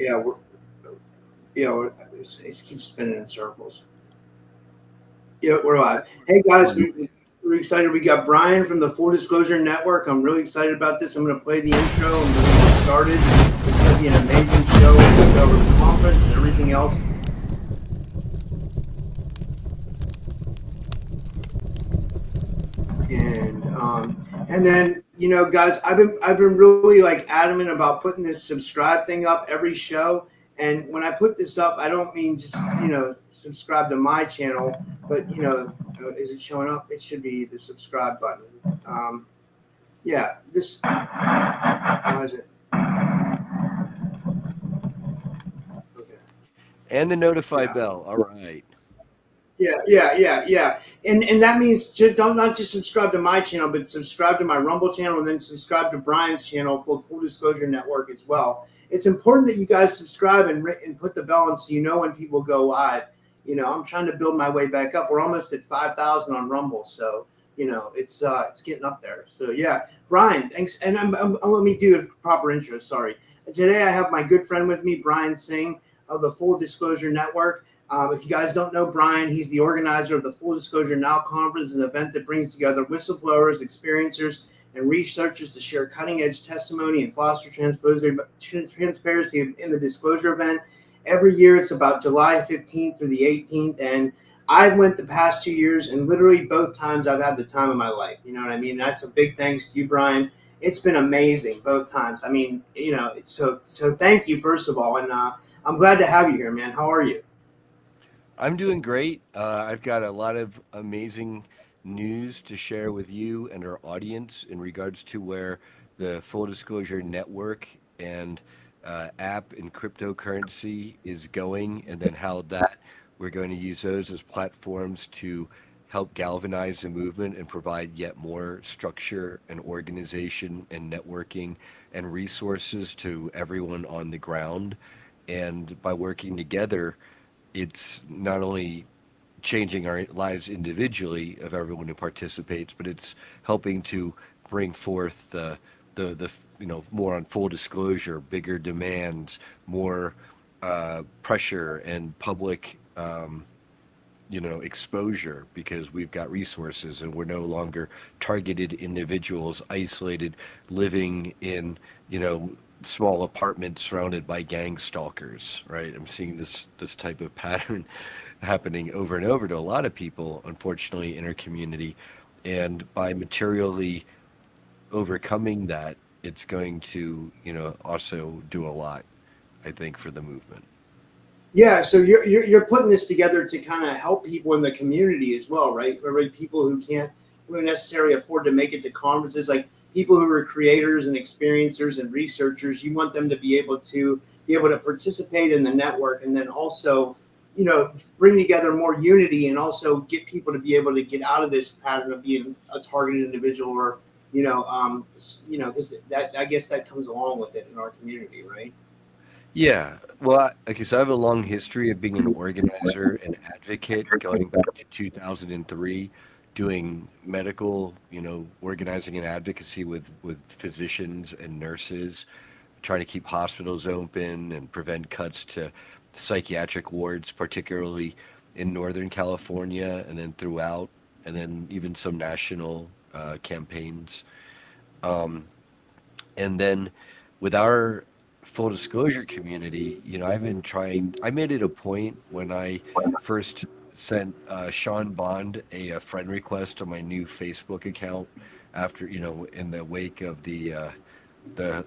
Yeah, it keeps spinning in circles. Yeah, we're live. Hey guys, we're excited. We got Brian from the Full Disclosure Network. I'm really excited about this. I'm going to play the intro and we're going to get started. It's going to be an amazing show. We're going to go over the conference and everything else. And then guys, I've been really like adamant about putting this subscribe thing up every show. And when I put this up, I don't mean just subscribe to my channel, but is it showing up? It should be the subscribe button. Yeah, this. Why is it? Okay. And the notify Yeah. bell. All right. Yeah. And that means don't not just subscribe to my channel, but subscribe to my Rumble channel and then subscribe to Brian's channel for Full Disclosure Network as well. It's important that you guys subscribe and put the bell on so you know when people go live. I'm trying to build my way back up. We're almost at 5,000 on Rumble, so it's getting up there. So yeah, Brian, thanks. And let me do a proper intro. Sorry. Today I have my good friend with me, Brian Singh of the Full Disclosure Network. If you guys don't know Brian, he's the organizer of the Full Disclosure Now conference, an event that brings together whistleblowers, experiencers, and researchers to share cutting-edge testimony and foster transparency in the disclosure event. Every year, it's about July 15th through the 18th, and I went the past 2 years, and literally both times I've had the time of my life. You know what I mean? That's a big thanks to you, Brian. It's been amazing both times. I mean, so thank you, first of all, and I'm glad to have you here, man. How are you? I'm doing great. I've got a lot of amazing news to share with you and our audience in regards to where the Full Disclosure Network and app and cryptocurrency is going, and then how that we're going to use those as platforms to help galvanize the movement and provide yet more structure and organization and networking and resources to everyone on the ground. And by working together, it's not only changing our lives individually of everyone who participates, but it's helping to bring forth the more on full disclosure, bigger demands, more pressure and public exposure, because we've got resources and we're no longer targeted individuals isolated living in small apartments surrounded by gang stalkers, right? I'm seeing this type of pattern happening over and over to a lot of people, unfortunately, in our community. And by materially overcoming that, it's going to, also do a lot, I think, for the movement. Yeah, so you're putting this together to kind of help people in the community as well, right? Or people who wouldn't necessarily afford to make it to conferences, like people who are creators and experiencers and researchers. You want them to be able to participate in the network, and then also, bring together more unity, and also get people to be able to get out of this pattern of being a targeted individual, or because that, I guess, that comes along with it in our community, right? Yeah, well, okay, so I have a long history of being an organizer and advocate going back to 2003, doing medical, organizing and advocacy with physicians and nurses, trying to keep hospitals open and prevent cuts to psychiatric wards, particularly in Northern California and then throughout, and then even some national campaigns. Um, and then with our full disclosure community, I've been trying, I made it a point when I first sent Sean Bond a friend request on my new Facebook account after, in the wake of the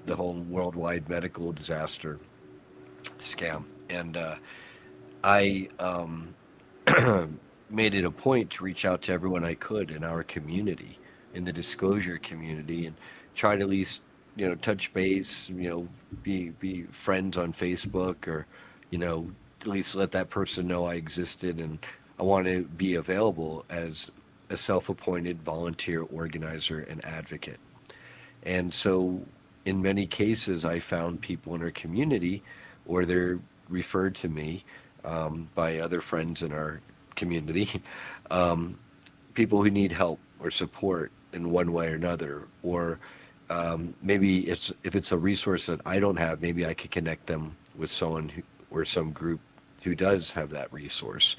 whole worldwide medical disaster scam. And I made it a point to reach out to everyone I could in our community, in the disclosure community, and try to at least touch base, be friends on Facebook, or at least let that person know I existed, and I want to be available as a self-appointed volunteer organizer and advocate. And so in many cases, I found people in our community, or they're referred to me by other friends in our community, um, people who need help or support in one way or another, or maybe if it's a resource that I don't have, maybe I could connect them with someone who, or some group who does have that resource.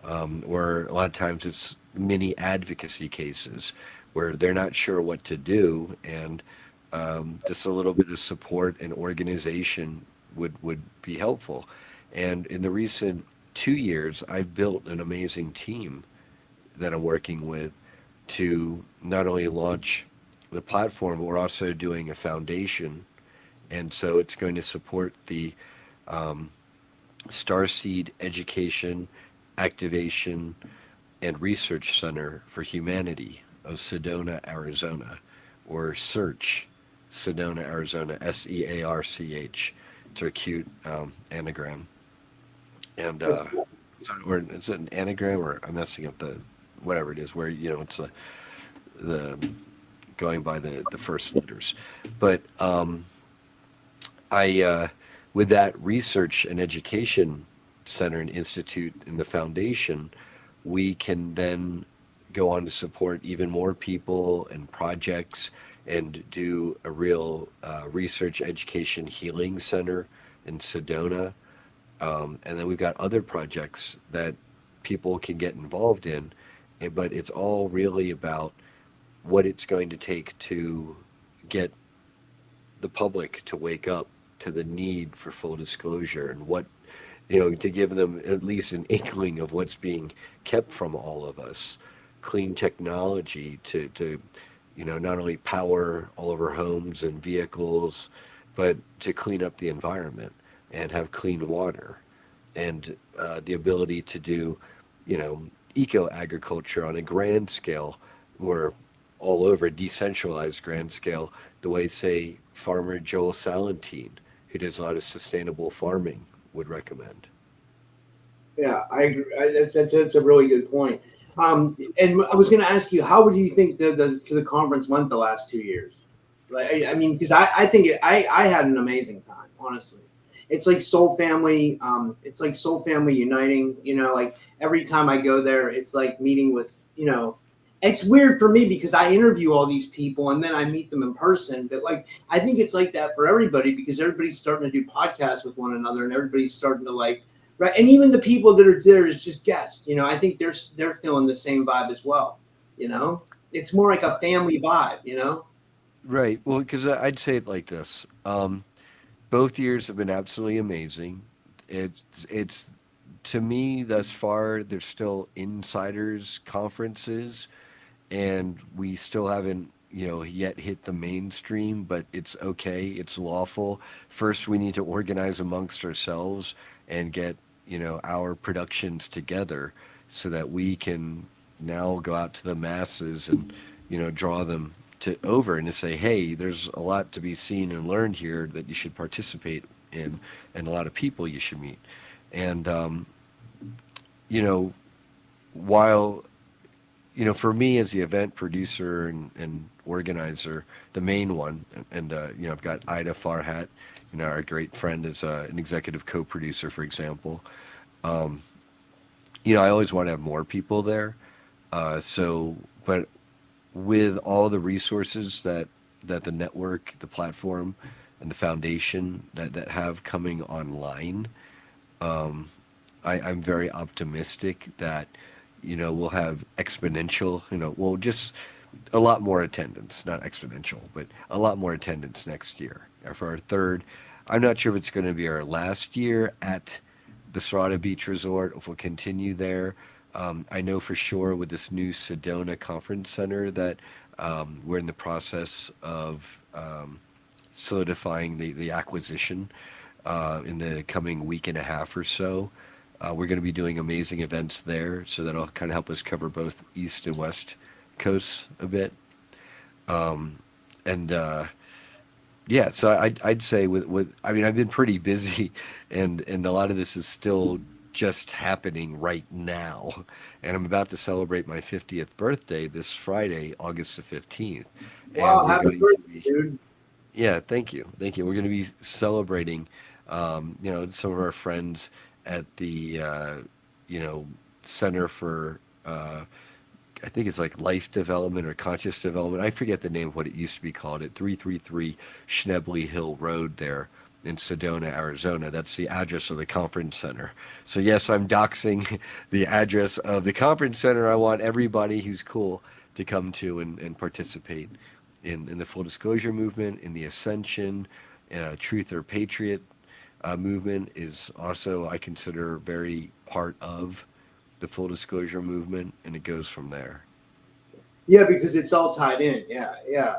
Or a lot of times it's mini advocacy cases where they're not sure what to do, and just a little bit of support and organization would be helpful. And in the recent 2 years, I've built an amazing team that I'm working with to not only launch the platform, but we're also doing a foundation. And so it's going to support the Starseed Education, Activation, and Research Center for Humanity of Sedona, Arizona, or SEARCH, Sedona, Arizona, SEARCH. It's our cute anagram. And or is it an anagram, or I'm messing up the whatever it is, where it's the going by the first letters. But I with that research and education center and institute in the foundation, we can then go on to support even more people and projects and do a real research education healing center in Sedona. And then we've got other projects that people can get involved in, but it's all really about what it's going to take to get the public to wake up to the need for full disclosure, and what, to give them at least an inkling of what's being kept from all of us. Clean technology to not only power all of our homes and vehicles, but to clean up the environment and have clean water, and the ability to do, eco agriculture on a grand scale, or all over decentralized grand scale, the way, say, farmer Joel Salentine, who does a lot of sustainable farming, would recommend. Yeah, I agree. That's a really good point. And I was going to ask you, how would you think the conference went the last 2 years? Like, I mean, because I think I had an amazing time, honestly. It's like soul family. It's like soul family uniting. Like every time I go there, it's like meeting with. It's weird for me because I interview all these people and then I meet them in person. But like, I think it's like that for everybody because everybody's starting to do podcasts with one another and everybody's starting to like. Right, and even the people that are there as just guests, I think they're feeling the same vibe as well. It's more like a family vibe. Right. Well, because I'd say it like this: both years have been absolutely amazing. It's to me thus far. There's still insiders conferences, and we still haven't yet hit the mainstream. But it's okay. It's lawful. First, we need to organize amongst ourselves and get our productions together so that we can now go out to the masses and draw them to over and to say, hey, there's a lot to be seen and learned here that you should participate in, and a lot of people you should meet. And while for me as the event producer and organizer, the main one, and I've got Ida Farhat, our great friend, is an executive co-producer, for example. I always want to have more people there. But with all the resources that the network, the platform, and the foundation that have coming online, I'm very optimistic that we'll have exponential, just a lot more attendance, not exponential, but a lot more attendance next year for our third. I'm not sure if it's going to be our last year at the Serrata Beach Resort, if we'll continue there. I know for sure with this new Sedona Conference Center that we're in the process of solidifying the acquisition in the coming week and a half or so. We're going to be doing amazing events there, so that'll kind of help us cover both East and West coasts a bit. Yeah, so I'd say I mean, I've been pretty busy, and a lot of this is still just happening right now, and I'm about to celebrate my 50th birthday this Friday, August the 15th, and Wow, we're happy going to birthday, be, dude. yeah, thank you, thank you. We're going to be celebrating, some of our friends at the, Center for I think it's like life development or conscious development. I forget the name of what it used to be called at 333 Schnebley Hill Road there in Sedona, Arizona. That's the address of the conference center. So yes, I'm doxing the address of the conference center. I want everybody who's cool to come to and participate in the full disclosure movement, in the ascension, truth or patriot movement is also, I consider, very part of the full disclosure movement, and it goes from there. Yeah, because it's all tied in. Yeah, yeah.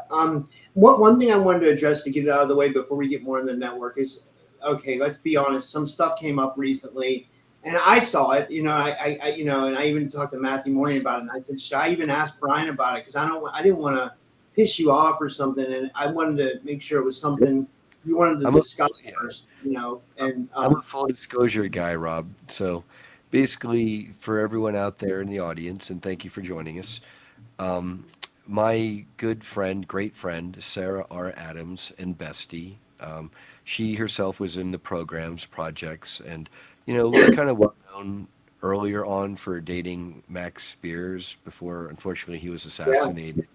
One thing I wanted to address to get it out of the way before we get more in the network is, okay, let's be honest. Some stuff came up recently, and I saw it. And I even talked to Matthew Morning about it. And I said, should I even ask Brian about it? Because I didn't want to piss you off or something, and I wanted to make sure it was something you wanted to discuss first. And I'm a full disclosure guy, Rob. So basically, for everyone out there in the audience, and thank you for joining us. Um, my good friend, great friend, Sarah R. Adams, and bestie, she herself was in the programs, projects, and, was kind of well known earlier on for dating Max Spears before, unfortunately, he was yeah, assassinated.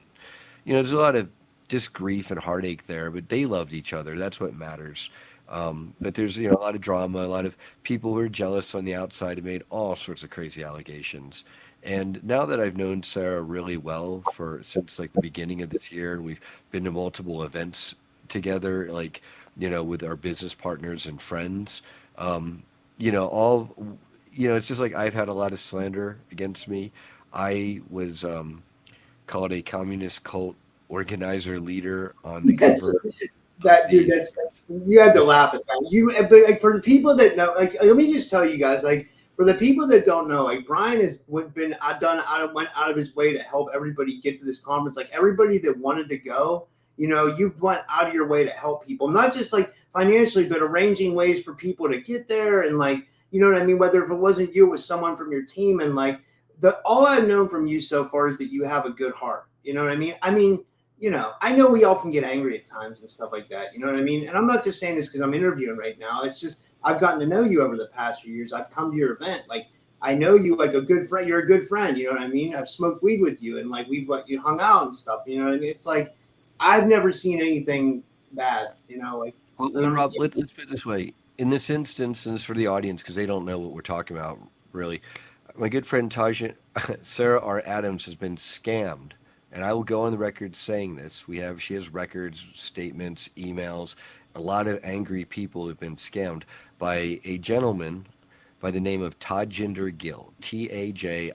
There's a lot of just grief and heartache there, but they loved each other. That's what matters. But there's, a lot of drama, a lot of people who are jealous on the outside have made all sorts of crazy allegations. And now that I've known Sarah really well for since like the beginning of this year, and we've been to multiple events together, like, with our business partners and friends, all, it's just like I've had a lot of slander against me. I was called a communist cult organizer leader on the that's cover of that dude. the. That's you had to laugh at that. But like for the people that know, like let me just tell you guys, like for the people that don't know, like Brian has been went out of his way to help everybody get to this conference. Like everybody that wanted to go, you went out of your way to help people, not just like financially, but arranging ways for people to get there, and like you know what I mean. Whether if it wasn't you, it was someone from your team, and like all I've known from you so far is that you have a good heart. You know what I mean? I know we all can get angry at times and stuff like that. You know what I mean? And I'm not just saying this because I'm interviewing right now. It's just I've gotten to know you over the past few years. I've come to your event. Like I know you like a good friend. You're a good friend. You know what I mean? I've smoked weed with you and like we've you hung out and stuff. You know what I mean? It's like I've never seen anything bad. Well, Rob, let's put it this way. In this instance, and this is for the audience because they don't know what we're talking about, really. My good friend Taja, Sarah R. Adams, has been scammed, and I will go on the record saying this. She has records, statements, emails. A lot of angry people have been scammed by a gentleman by the name of Tajinder Gill, Tajinder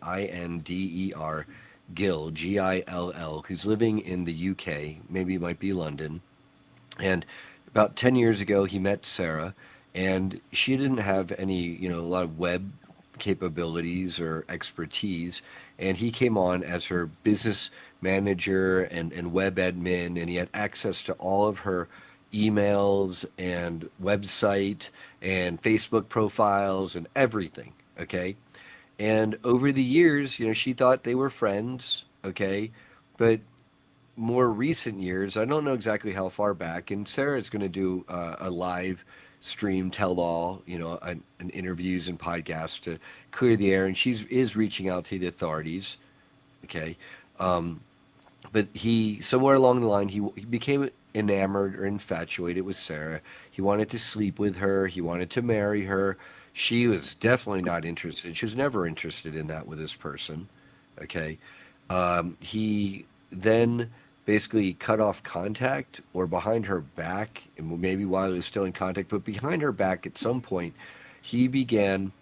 Gill, Gill, who's living in the UK, maybe it might be London. And about 10 years ago, he met Sarah, and she didn't have any, a lot of web capabilities or expertise. And he came on as her business manager and web admin, and he had access to all of her emails and website and Facebook profiles and everything. Okay. And over the years, she thought they were friends. Okay. But more recent years, I don't know exactly how far back, and Sarah's going to do a live stream tell all, an interviews and podcasts to clear the air, and is reaching out to the authorities. Okay. Um, but he, somewhere along the line, he became enamored or infatuated with Sarah. He wanted to sleep with her, he wanted to marry her. She was definitely not interested. She was never interested in that with this person. Okay. He then basically cut off contact or behind her back, and maybe while he was still in contact, but behind her back at some point, he began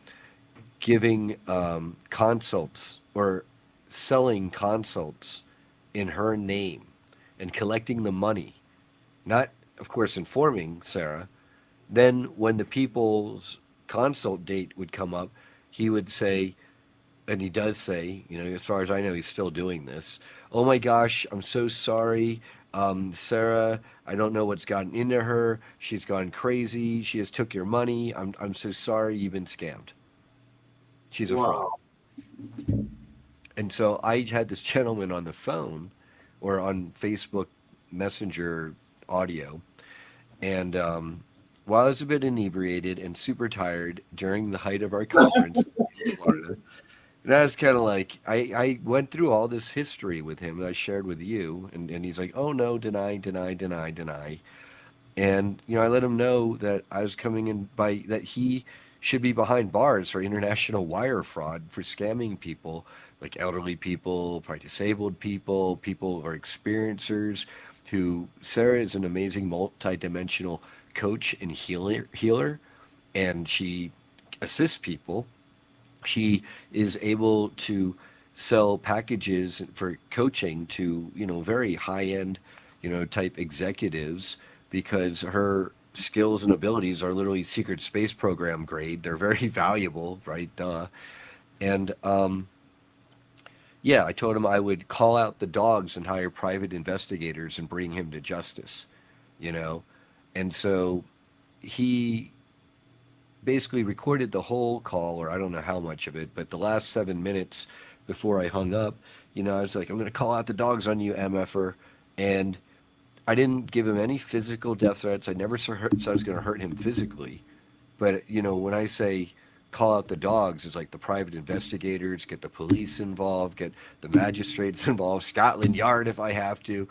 giving consults or selling consults in her name and collecting the money, not, of course, informing Sarah. Then, when the people's consult date would come up, he would say, and he does say, as far as I know, he's still doing this. Oh my gosh, I'm so sorry. Sarah, I don't know what's gotten into her. She's gone crazy. She has took your money. I'm so sorry. You've been scammed. She's a fraud. Wow. And so I had this gentleman on the phone or on Facebook Messenger audio. And while I was a bit inebriated and super tired during the height of our conference in Florida, and I was kind of like, I went through all this history with him that I shared with you. And he's like, oh no, deny, deny, deny, deny. And, I let him know that I was coming in by that he should be behind bars for international wire fraud for scamming people, like elderly people, probably disabled people, people who are experiencers, who Sarah is an amazing multi-dimensional coach and healer, and she assists people. She is able to sell packages for coaching to, very high-end, type executives, because her skills and abilities are literally secret space program grade. They're very valuable, right? Duh. And yeah, I told him I would call out the dogs and hire private investigators and bring him to justice, you know. And so he basically recorded the whole call, or I don't know how much of it, but the last 7 minutes before I hung up, I was like, I'm going to call out the dogs on you, MFer. And I didn't give him any physical death threats. I never said I was going to hurt him physically. But, when I say call out the dogs, it's like the private investigators, get the police involved, get the magistrates involved, Scotland Yard if I have to,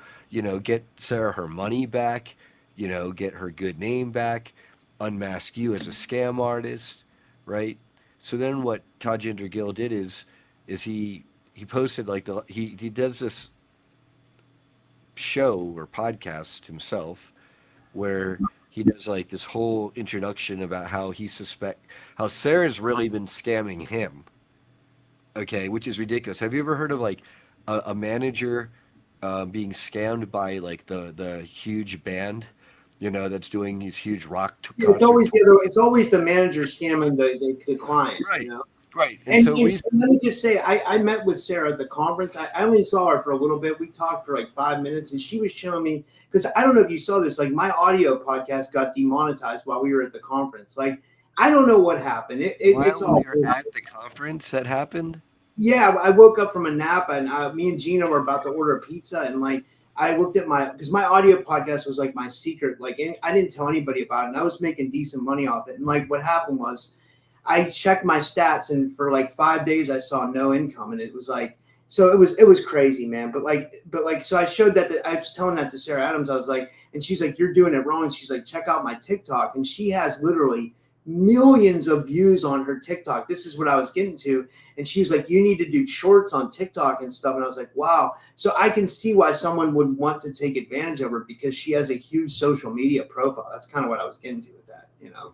get Sarah her money back, get her good name back, unmask you as a scam artist, right? So then what Tajinder Gill did is he posted like he does this show or podcast himself where he does like this whole introduction about how Sarah's really been scamming him. Okay, which is ridiculous. Have you ever heard of like a manager being scammed by like the huge band, that's doing these huge Yeah, it's concert always tours? it's always the manager scamming the client, you Right, know. right. And And, so and so let me just say, I met with Sarah at the conference. I only saw her for a little bit. We talked for like 5 minutes, and she was showing me, because I don't know if you saw this. Like, my audio podcast got demonetized while we were at the conference. Like, I don't know what happened. It's while we all were at the conference that happened. yeah. I woke up from a nap, and me and Gina were about to order pizza, and like I looked at because my audio podcast was like my secret. Like, I didn't tell anybody about it, and I was making decent money off it. And like what happened was, I checked my stats, and for like 5 days I saw no income, and it was like, so it was crazy, man. But like so I showed I was telling that to Sarah Adams. I was like, and she's like, you're doing it wrong. And she's like, check out my TikTok, and she has literally millions of views on her TikTok. This is what I was getting to. And she was like, you need to do shorts on TikTok and stuff. And I was like, wow. So I can see why someone would want to take advantage of her, because she has a huge social media profile. That's kind of what I was getting to with that, you know.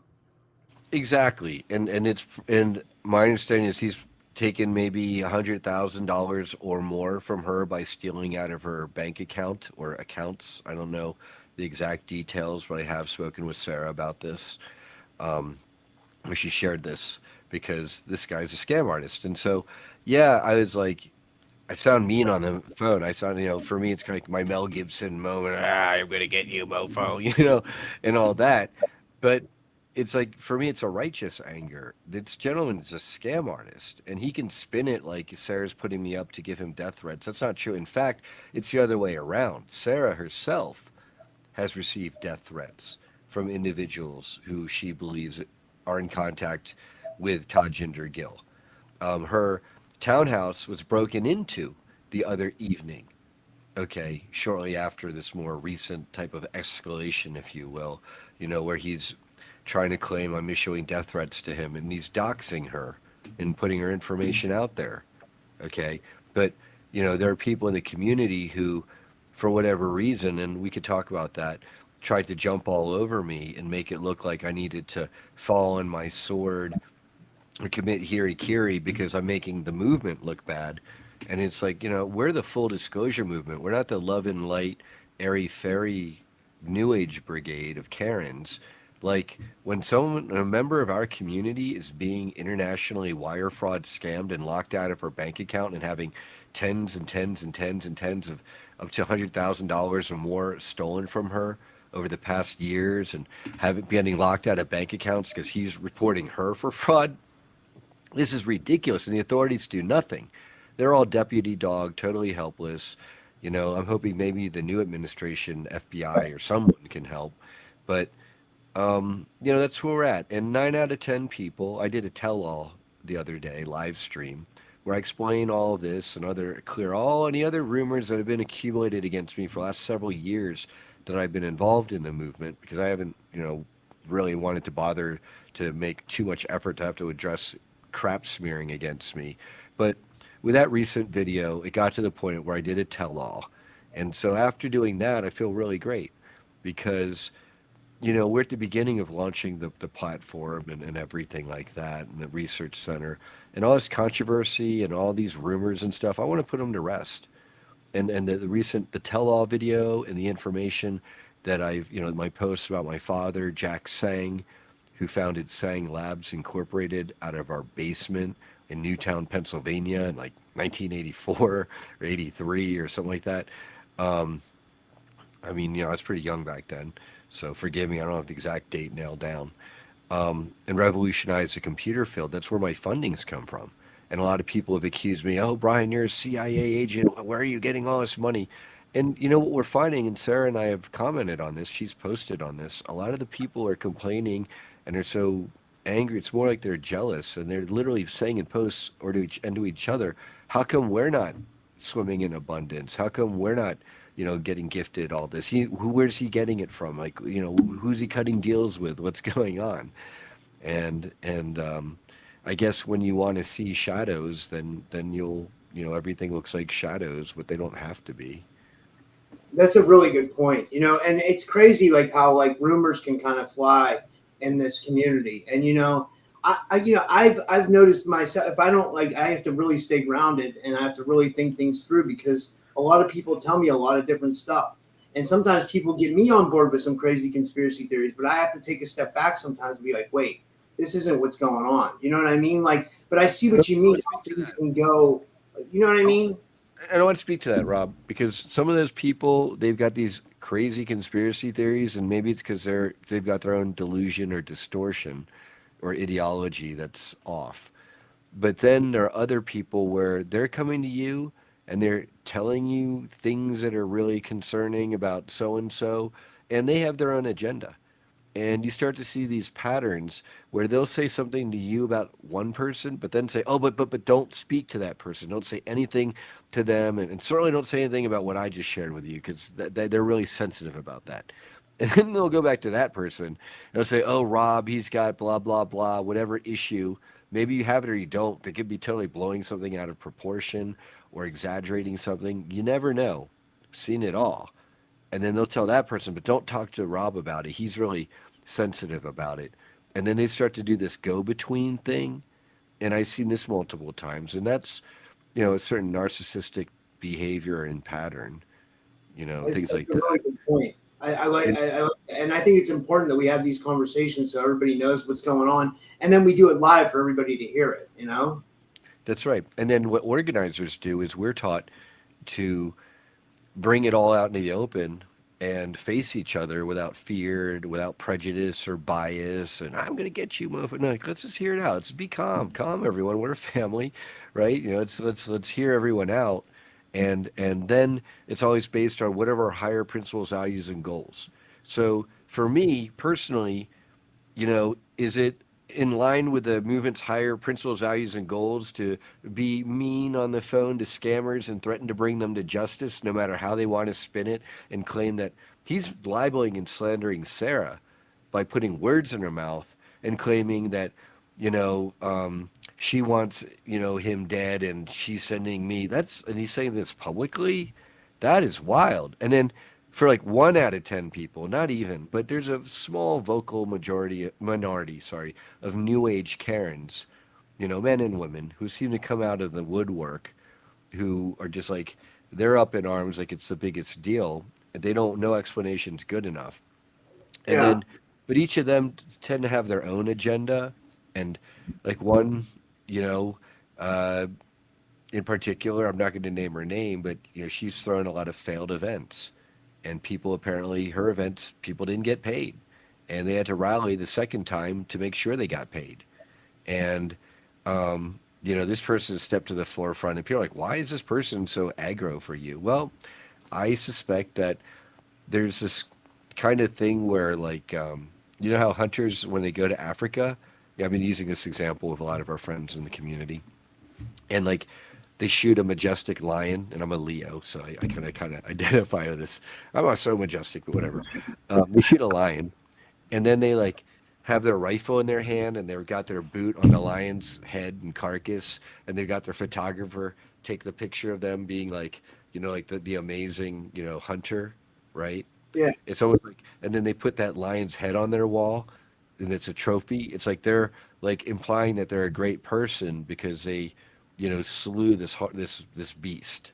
Exactly, and my understanding is he's taken maybe $100,000 or more from her by stealing out of her bank account or accounts. I don't know the exact details, but I have spoken with Sarah about this, where she shared this because this guy's a scam artist, and so yeah, I was like, I sound mean on the phone. I sound, for me, it's kind of like my Mel Gibson moment. I'm gonna get you, mofo, and all that. But it's like for me, it's a righteous anger. This gentleman is a scam artist, and he can spin it like Sarah's putting me up to give him death threats. That's not true. In fact, it's the other way around. Sarah herself has received death threats from individuals who she believes are in contact with Tajinder Gill. Her townhouse was broken into the other evening, okay, shortly after this more recent type of escalation, if you will, where he's trying to claim I'm issuing death threats to him and he's doxing her and putting her information out there, okay? But, there are people in the community who, for whatever reason, and we could talk about that, tried to jump all over me and make it look like I needed to fall on my sword or commit hiri because I'm making the movement look bad. And it's like, we're the full disclosure movement. We're not the love and light, airy fairy new age brigade of Karens. Like when a member of our community is being internationally wire fraud scammed and locked out of her bank account and having tens and tens and tens and tens of up to $100,000 or more stolen from her over the past years and getting locked out of bank accounts because he's reporting her for fraud. This is ridiculous, and the authorities do nothing. They're all deputy dog, totally helpless. I'm hoping maybe the new administration, FBI or someone can help. But, that's where we're at. And 9 out of 10 people, I did a tell-all the other day, live stream, where I explain all of this and clear all any other rumors that have been accumulated against me for the last several years that I've been involved in the movement, because I haven't, really wanted to bother to make too much effort to have to address crap smearing against me. But with that recent video, it got to the point where I did a tell-all. And so after doing that, I feel really great because we're at the beginning of launching the platform and everything like that, and the research center, and all this controversy and all these rumors and stuff. I want to put them to rest. And the tell-all video and the information that I've, my posts about my father, Jack Sang, who founded Sang Labs Incorporated out of our basement in Newtown, Pennsylvania in like 1984 or 83 or something like that. Um, I mean, I was pretty young back then, so forgive me, I don't have the exact date nailed down. And revolutionize the computer field. That's where my fundings come from. And a lot of people have accused me, oh, Brian, you're a CIA agent. Where are you getting all this money? And what we're finding, and Sarah and I have commented on this, she's posted on this, a lot of the people are complaining and are so angry. It's more like they're jealous, and they're literally saying in posts or to each other, how come we're not swimming in abundance? How come we're not, getting gifted all this? Where's he getting it from? Like, who's he cutting deals with? What's going on? And I guess when you want to see shadows, then you'll, everything looks like shadows, but they don't have to be. That's a really good point. And it's crazy like how like rumors can kind of fly in this community. And I've noticed myself, if I don't like, I have to really stay grounded and I have to really think things through, because a lot of people tell me a lot of different stuff. And sometimes people get me on board with some crazy conspiracy theories, but I have to take a step back sometimes and be like, wait, this isn't what's going on. You know what I mean? Like, but I see what you mean. How things can go, you know what I mean? I don't want to speak to that, Rob, because some of those people, they've got these crazy conspiracy theories, and maybe it's because they've got their own delusion or distortion or ideology that's off. But then there are other people where they're coming to you and they're telling you things that are really concerning about so and so, and they have their own agenda. And you start to see these patterns where they'll say something to you about one person, but then say, "Oh, but don't speak to that person. Don't say anything to them, and certainly don't say anything about what I just shared with you, because they're really sensitive about that." And then they'll go back to that person and they'll say, "Oh, Rob, he's got blah blah blah, whatever issue. Maybe you have it or you don't." They could be totally blowing something out of proportion or exaggerating something. You never know. I've seen it all. And then they'll tell that person, but don't talk to Rob about it. He's really sensitive about it. And then they start to do this go-between thing. And I've seen this multiple times. And that's, a certain narcissistic behavior and pattern, things like That's a that. really good point. And I think it's important that we have these conversations so everybody knows what's going on, and then we do it live for everybody to hear it. That's right. And then what organizers do is we're taught to bring it all out in the open and face each other without fear, without prejudice or bias. And I'm going to get you, motherfucker. No, let's just hear it out. Let's be calm, everyone. We're a family, right? Let's hear everyone out, and then it's always based on whatever our higher principles, values, and goals. So for me personally, is it in line with the movement's higher principles, values, and goals to be mean on the phone to scammers and threaten to bring them to justice, no matter how they want to spin it, and claim that he's libeling and slandering Sarah by putting words in her mouth and claiming that, she wants, him dead and she's sending me. And he's saying this publicly? That is wild. And then for like 1 out of 10 people, not even, but there's a small vocal minority, of new age Karens, men and women who seem to come out of the woodwork, who are just like, they're up in arms like it's the biggest deal. And they don't know explanation's good enough. And Yeah. then, but each of them tend to have their own agenda. And like one, you know, uh, in particular, I'm not going to name her name, but she's thrown a lot of failed events, and people apparently her events people didn't get paid, and they had to rally the second time to make sure they got paid, and this person stepped to the forefront, and people are like, why is this person so aggro for you? Well, I suspect that there's this kind of thing where like how hunters when they go to Africa, I've been using this example with a lot of our friends in the community, and like they shoot a majestic lion, and I'm a Leo, so I kind of identify with this. I'm not so majestic, but whatever. They shoot a lion, and then they like have their rifle in their hand, and they've got their boot on the lion's head and carcass, and they've got their photographer take the picture of them being like, like the amazing, hunter, right? Yeah. It's almost like, and then they put that lion's head on their wall, and it's a trophy. It's like they're like implying that they're a great person because they, slew this beast.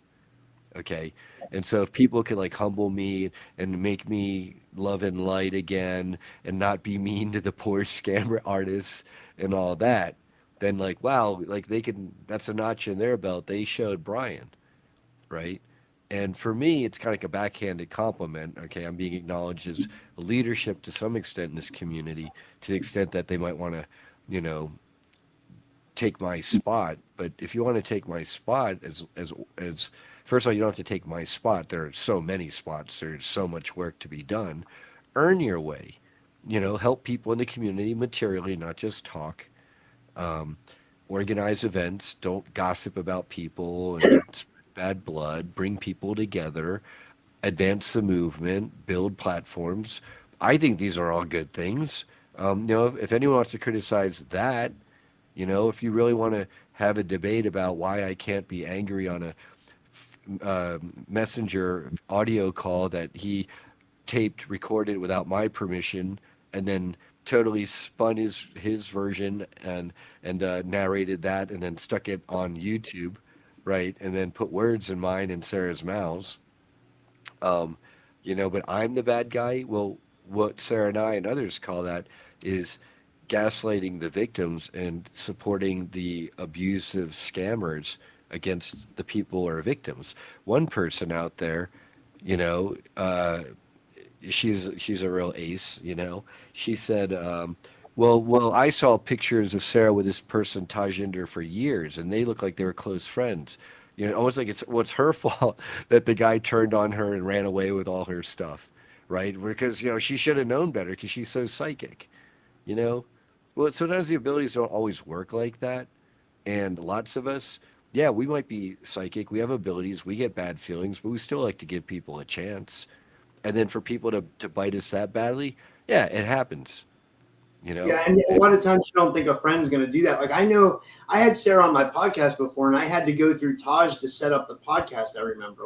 Okay. And so if people can like humble me and make me love and light again and not be mean to the poor scammer artists and all that, then like, wow, like that's a notch in their belt. They showed Brian, right? And for me, it's kind of like a backhanded compliment. Okay. I'm being acknowledged as leadership to some extent in this community, to the extent that they might want to, you know, take my spot. But if you want to take my spot as first of all, you don't have to take my spot. There are so many spots. There's so much work to be done. Earn your way. Help people in the community materially, not just talk. Um, Organize events. Don't gossip about people and spread bad blood. Bring people together. Advance the movement. Build platforms. I think these are all good things. If anyone wants to criticize that, if you really want to have a debate about why I can't be angry on a messenger audio call that he taped, recorded without my permission, and then totally spun his version and narrated that, and then stuck it on YouTube, right? And then put words in mine and Sarah's mouths. But I'm the bad guy. Well, what Sarah and I and others call that is gaslighting the victims and supporting the abusive scammers against the people who are victims. One person out there, you know, uh, she's a real ace. She said, well, I saw pictures of Sarah with this person Tajinder for years, and they look like they were close friends. Almost like it's her fault that the guy turned on her and ran away with all her stuff, right? Because she should have known better because she's so psychic. You know, well, sometimes the abilities don't always work like that, and lots of us, yeah, we might be psychic, we have abilities, we get bad feelings, but we still like to give people a chance. And then for people to bite us that badly, yeah, it happens. You know, Yeah, and a and lot of times you don't think a friend's going to do that. Like I know I had Sarah on my podcast before, and I had to go through Taj to set up the podcast. I remember,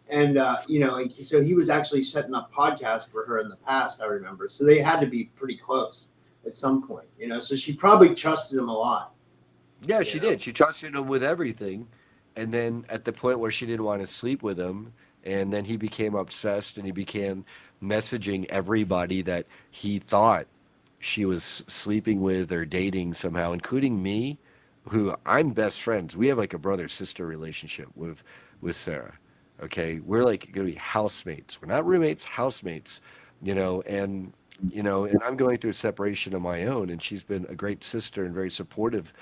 and so he was actually setting up podcasts for her in the past. I remember, so they had to be pretty close at some point. So she probably trusted him a lot. yeah, You she know, did. She trusted him with everything, and then at the point where she didn't want to sleep with him, and then he became obsessed, and he began messaging everybody that he thought she was sleeping with or dating somehow, including me, who I'm best friends. We have like a brother sister relationship with Sarah. Okay, we're like gonna be housemates. We're not roommates, housemates. And and I'm going through a separation of my own, and she's been a great sister and very supportive.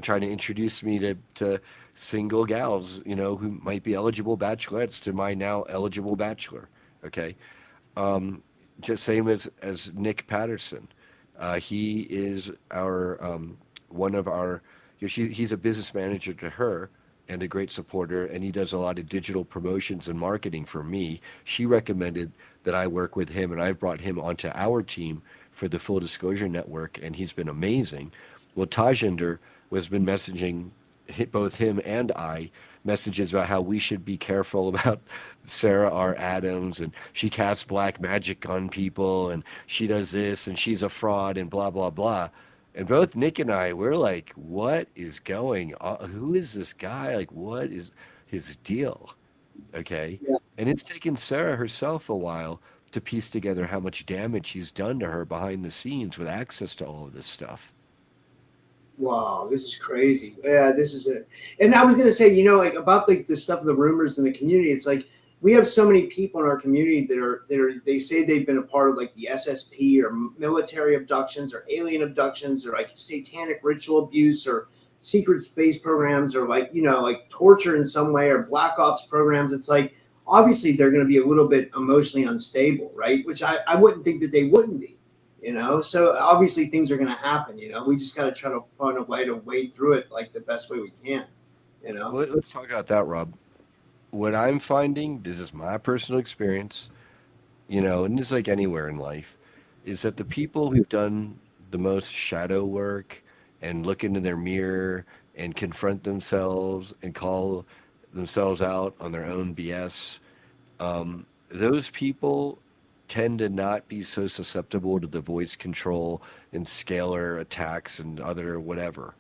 Trying to introduce me to single gals, who might be eligible bachelorettes to my now eligible bachelor. Okay, um, just same as Nick Patterson. He is our one of our. He's a business manager to her and a great supporter, and he does a lot of digital promotions and marketing for me. She recommended that I work with him, and I've brought him onto our team for the Full Disclosure Network, and he's been amazing. Well, Tajinder has been messaging both him and I messages about how we should be careful about Sarah R. Adams, and she casts black magic on people, and she does this, and she's a fraud, and blah blah blah. And both Nick and I, we're like, what is going on? Who is this guy? Like, what is his deal? Okay. yeah. And it's taken Sarah herself a while to piece together how much damage he's done to her behind the scenes with access to all of this stuff. Wow, this is crazy. Yeah, this is it. And I was gonna say, like about the stuff, the rumors in the community. It's like we have so many people in our community they say they've been a part of like the SSP or military abductions or alien abductions or like satanic ritual abuse or secret space programs or like torture in some way or black ops programs. It's like obviously they're going to be a little bit emotionally unstable, right? Which I wouldn't think that they wouldn't be. So obviously things are going to happen. We just got to try to find a way to wade through it like the best way we can. You know. Well, let's talk about that, Rob. What I'm finding, this is my personal experience, and it's like anywhere in life, is that the people who've done the most shadow work and look into their mirror and confront themselves and call themselves out on their own BS, those people tend to not be so susceptible to the voice control and scalar attacks and other whatever.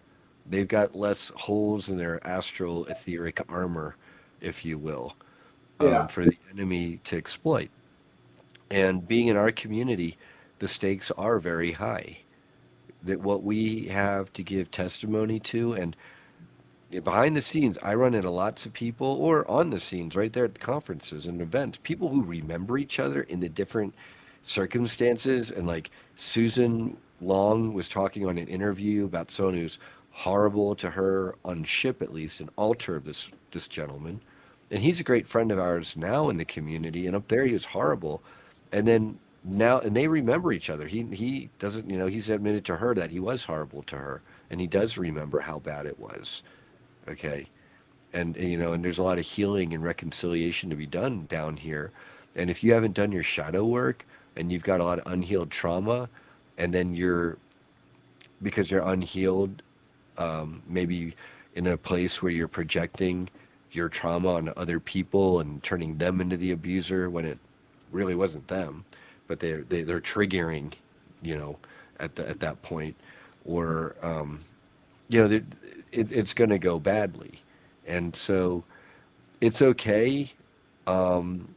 They've got less holes in their astral etheric armor, if you will, Yeah. for the enemy to exploit. And being in our community, the stakes are very high. That what we have to give testimony to, and behind the scenes, I run into lots of people, or on the scenes, right there at the conferences and events, people who remember each other in the different circumstances. And like Susan Long was talking on an interview about someone who's horrible to her on ship, at least, an alter of this gentleman. And he's a great friend of ours now in the community. And up there, he was horrible. And then now, and they remember each other. He doesn't, he's admitted to her that he was horrible to her, and he does remember how bad it was. Okay. And there's a lot of healing and reconciliation to be done down here. And if you haven't done your shadow work and you've got a lot of unhealed trauma, and then because you're unhealed, maybe in a place where you're projecting your trauma on other people and turning them into the abuser when it really wasn't them, but they're triggering, you know, at that point, or it's going to go badly. And so it's okay from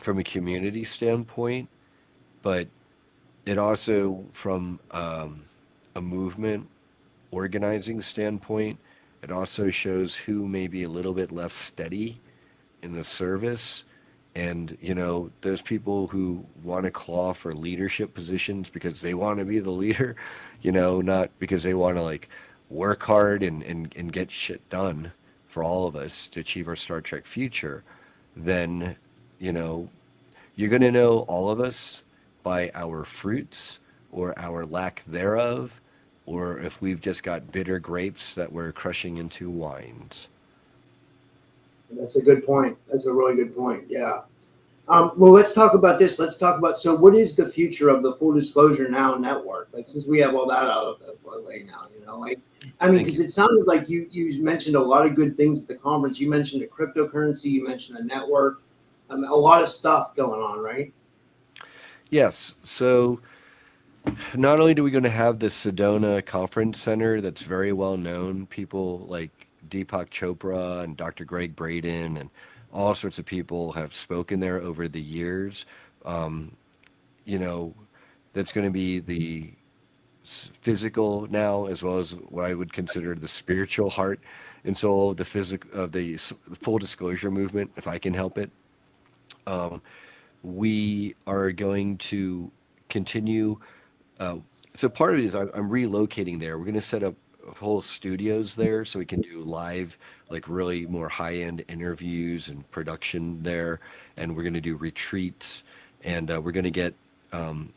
a community standpoint, but it also from a movement organizing standpoint, it also shows who may be a little bit less steady in the service. And, those people who want to claw for leadership positions because they want to be the leader, not because they want to like work hard and get shit done for all of us to achieve our Star Trek future, then, you're going to know all of us by our fruits or our lack thereof, or if we've just got bitter grapes that we're crushing into wines. That's a good point. That's a really good point. Yeah. Well, let's talk about this. Let's talk about, so what is the future of the Full Disclosure Now network? Like, since we have all that out of the way now, like, I mean, because it sounded like you mentioned a lot of good things at the conference. You mentioned the cryptocurrency, you mentioned the network, a lot of stuff going on, right? Yes. So not only do we going to have the Sedona Conference Center that's very well known, people like Deepak Chopra and Dr. Greg Braden and all sorts of people have spoken there over the years. Um, that's going to be the physical now, as well as what I would consider the spiritual heart and soul of the full disclosure movement, if I can help it. We are going to continue. So part of it is I'm relocating there. We're going to set up whole studios there so we can do live, like really more high-end interviews and production there. And we're going to do retreats, and we're going to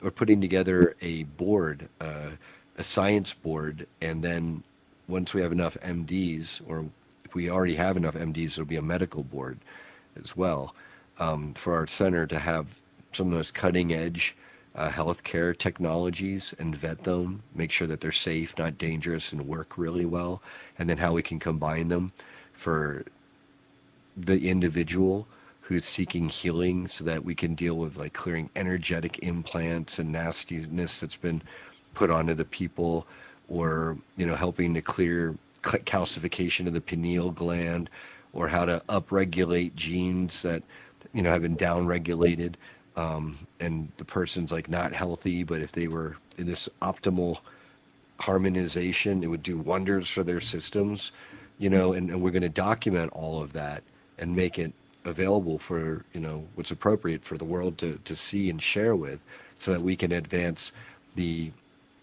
we're putting together a board, a science board, and then once we have enough MDs, or if we already have enough MDs, it'll be a medical board as well, for our center to have some of those cutting edge healthcare technologies and vet them, make sure that they're safe, not dangerous, and work really well, and then how we can combine them for the individual who's seeking healing so that we can deal with like clearing energetic implants and nastiness that's been put onto the people, or helping to clear calcification of the pineal gland, or how to upregulate genes that have been downregulated, and the person's like not healthy, but if they were in this optimal harmonization, it would do wonders for their systems, and we're going to document all of that and make it available for, what's appropriate for the world to see and share with, so that we can advance the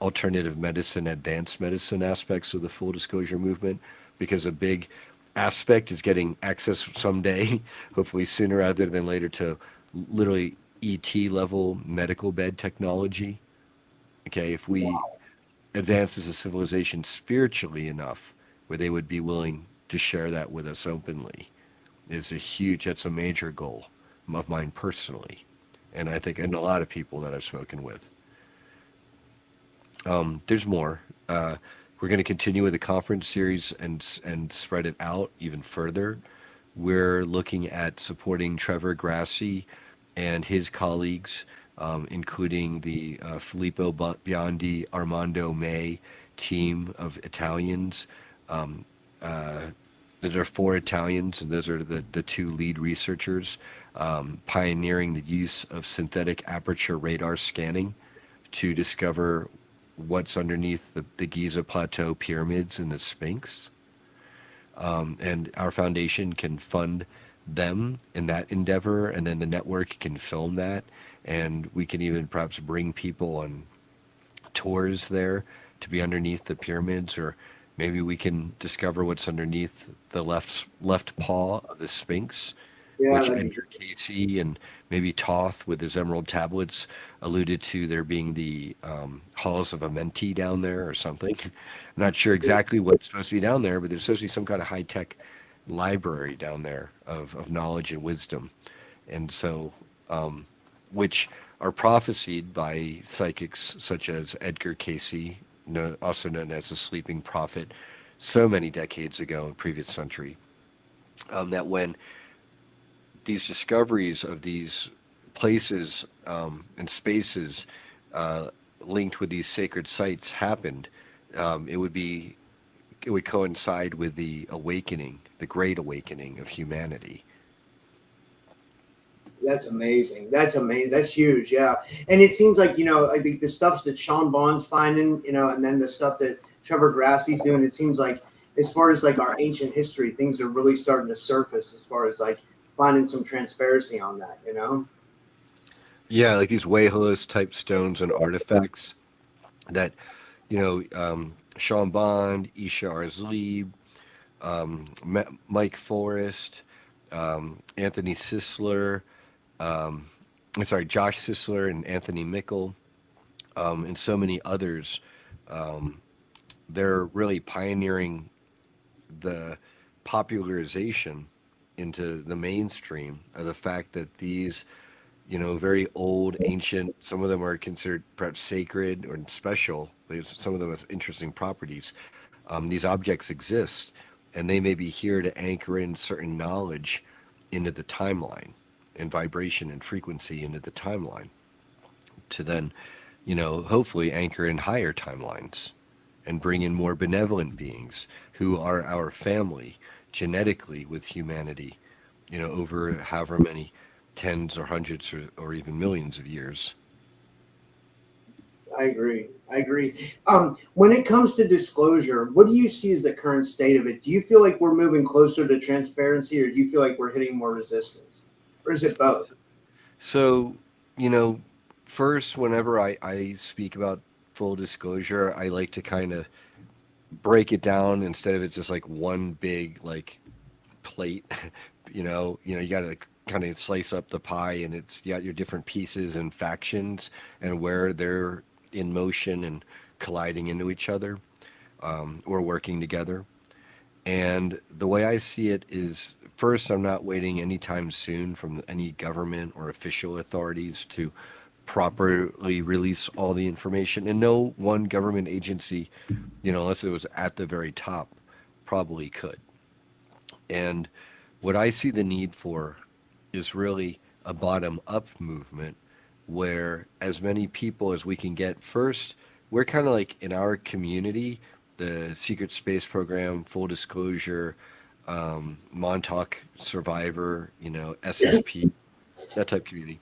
alternative medicine, advanced medicine aspects of the full disclosure movement, because a big aspect is getting access someday, hopefully sooner rather than later, to literally ET level medical bed technology. Okay, if we advance as a civilization spiritually enough where they would be willing to share that with us openly that's a major goal of mine personally. And I think, and a lot of people that I've spoken with. There's more. We're going to continue with the conference series and spread it out even further. We're looking at supporting Trevor Grassi and his colleagues, including the Filippo Biondi, Armando May team of Italians. Um, there are 4 Italians, and those are the 2 lead researchers, pioneering the use of synthetic aperture radar scanning to discover what's underneath the Giza Plateau pyramids and the Sphinx. And our foundation can fund them in that endeavor, and then the network can film that, and we can even perhaps bring people on tours there to be underneath the pyramids, or maybe we can discover what's underneath the left paw of the Sphinx, Yeah, which that'd be Edgar Casey and maybe Toth with his emerald tablets alluded to there being the halls of Amenti down there or something. I'm not sure exactly what's supposed to be down there, but there's supposed to be some kind of high-tech library down there of knowledge and wisdom. And so, which are prophesied by psychics such as Edgar Casey, also known as the Sleeping Prophet, so many decades ago in previous century, that when these discoveries of these places and spaces linked with these sacred sites happened, it would coincide with the awakening, the great awakening of humanity. That's amazing. That's amazing. That's huge. Yeah. And it seems like, I think the stuff that Sean Bond's finding, and then the stuff that Trevor Grassi's doing, it seems like as far as like our ancient history, things are really starting to surface as far as like finding some transparency on that. Yeah, like these Huehuelis type stones and artifacts that, Sean Bond, Isha Arzlib, Mike Forrest, Anthony Sisler, Josh Sisler and Anthony Mickle, and so many others. They're really pioneering the popularization into the mainstream of the fact that these, very old, ancient, some of them are considered perhaps sacred or special, because some of them have interesting properties. These objects exist, and they may be here to anchor in certain knowledge into the timeline and vibration and frequency into the timeline to then, hopefully anchor in higher timelines and bring in more benevolent beings who are our family genetically with humanity, over however many tens or hundreds or even millions of years. I agree. I agree. When it comes to disclosure, what do you see as the current state of it? Do you feel like we're moving closer to transparency, or do you feel like we're hitting more resistance? Or is it both? So, you know, first, whenever I speak about full disclosure, I like to kind of break it down instead of it's just like one big like plate. You got to kind of slice up the pie, and it's you got your different pieces and factions and where they're in motion and colliding into each other, or working together. And the way I see it is, first, I'm not waiting anytime soon from any government or official authorities to properly release all the information. And no one government agency, unless it was at the very top, probably could. And what I see the need for is really a bottom up movement where as many people as we can get. First, we're kind of like in our community, the Secret Space Program, Full Disclosure, Montauk Survivor, SSP, that type of community.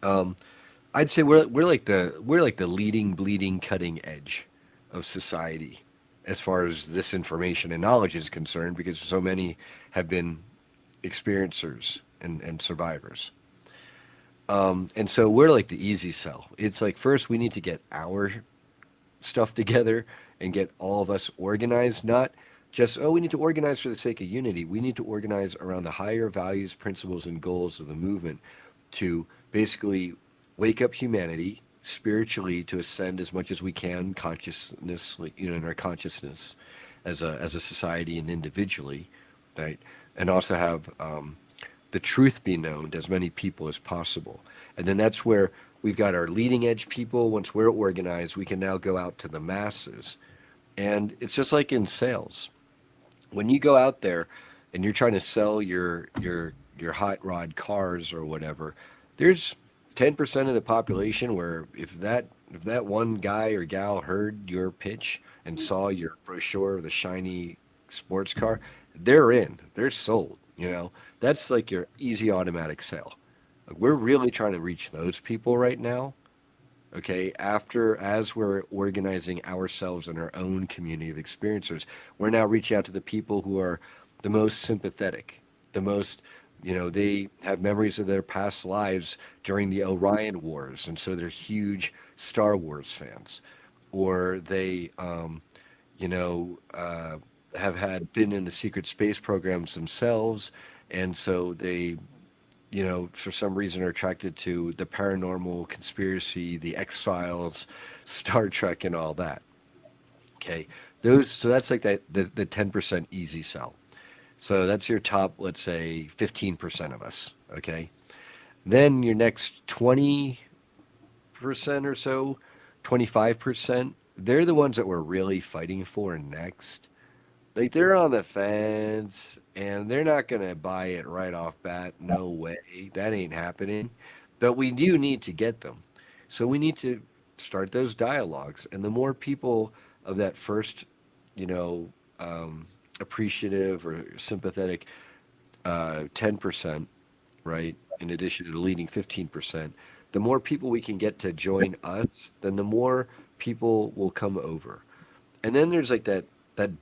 Um, I'd say we're like the leading, bleeding, cutting edge of society as far as this information and knowledge is concerned, because so many have been experiencers and survivors. And so we're like the easy sell. It's like first we need to get our stuff together and get all of us organized, not just, oh, we need to organize for the sake of unity. We need to organize around the higher values, principles, and goals of the movement to basically wake up humanity spiritually to ascend as much as we can consciousness, in our consciousness, as a society and individually, right? And also have the truth be known to as many people as possible. And then that's where we've got our leading edge people. Once we're organized, we can now go out to the masses. And it's just like in sales. When you go out there and you're trying to sell your hot rod cars or whatever, there's 10% of the population where if that one guy or gal heard your pitch and saw your brochure of the shiny sports car, they're in, they're sold, you know. That's like your easy automatic sale. Like, we're really trying to reach those people right now. Okay, after as we're organizing ourselves in our own community of experiencers, we're now reaching out to the people who are the most sympathetic, the most, you know, they have memories of their past lives during the Orion Wars, and so they're huge Star Wars fans, or they, you know, have had been in the secret space programs themselves, and so they, you know, for some reason are attracted to the paranormal, conspiracy, the X-Files, Star Trek, and all that. Okay, those, so that's like that the 10% easy sell. So that's your top, let's say 15% of us. Okay, then your next 20% or so, 25%, they're the ones that we're really fighting for next. Like, they're on the fence and they're not going to buy it right off bat. No way. That ain't happening. But we do need to get them. So we need to start those dialogues. And the more people of that first, you know, appreciative or sympathetic 10%, right, in addition to the leading 15%, the more people we can get to join us, then the more people will come over. And then there's like that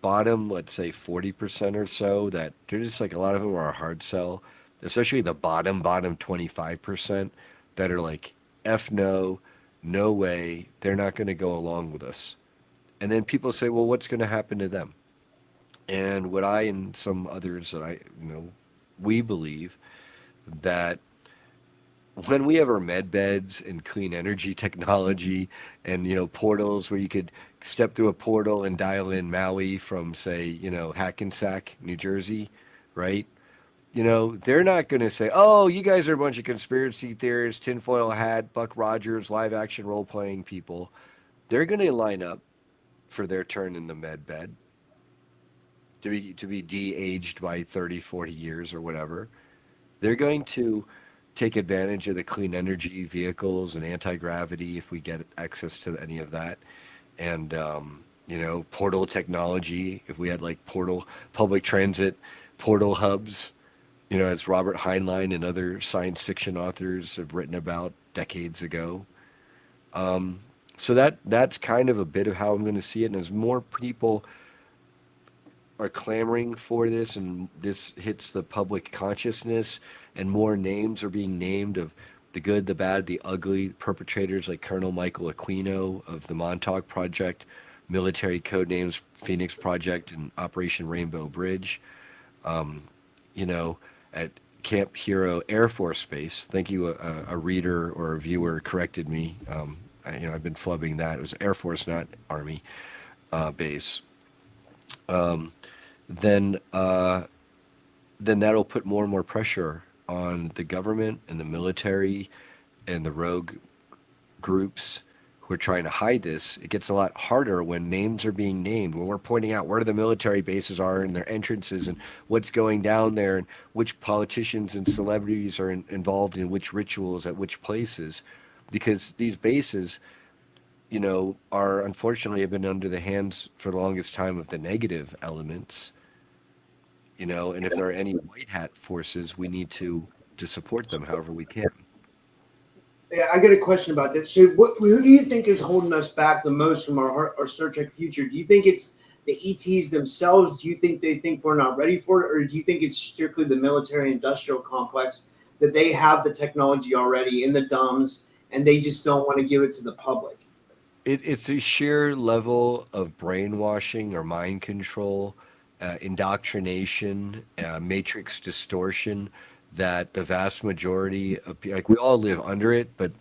bottom, let's say 40% or so, that they're just like, a lot of them are a hard sell, especially the bottom 25% that are like, F no, no way, they're not going to go along with us. And then people say, well, what's going to happen to them? And what I and some others that I, you know, we believe that when we have our med beds and clean energy technology and, you know, portals where you could step through a portal and dial in Maui from, say, you know, Hackensack, New Jersey, right? You know, they're not going to say, oh, you guys are a bunch of conspiracy theorists, tinfoil hat, Buck Rogers, live action role playing people. They're going to line up for their turn in the med bed to be de-aged by 30, 40 years or whatever. They're going to take advantage of the clean energy vehicles and anti-gravity if we get access to any of that. And, you know, portal technology, if we had like portal public transit, portal hubs, you know, as Robert Heinlein and other science fiction authors have written about decades ago. So that's kind of a bit of how I'm going to see it. And as more people are clamoring for this and this hits the public consciousness and more names are being named of the good, the bad, the ugly perpetrators like Colonel Michael Aquino of the Montauk Project, military code names Phoenix Project and Operation Rainbow Bridge, you know, at Camp Hero Air Force Base. Thank you, a reader or a viewer corrected me. You know, I've been flubbing that. It was Air Force, not Army base. Um, then then that'll put more and more pressure on the government and the military and the rogue groups who are trying to hide this. It gets a lot harder when names are being named, when we're pointing out where the military bases are and their entrances and what's going down there and which politicians and celebrities are involved in which rituals at which places. Because these bases, you know, are unfortunately have been under the hands for the longest time of the negative elements, you know, and if there are any white hat forces, we need to support them however we can. Yeah, I got a question about this. So, who do you think is holding us back the most from our Star Trek future? Do you think it's the ETs themselves? Do you think they think we're not ready for it, or do you think it's strictly the military-industrial complex that they have the technology already in the dumbs and they just don't want to give it to the public? It's a sheer level of brainwashing or mind control, indoctrination, matrix distortion that the vast majority of like we all live under it, but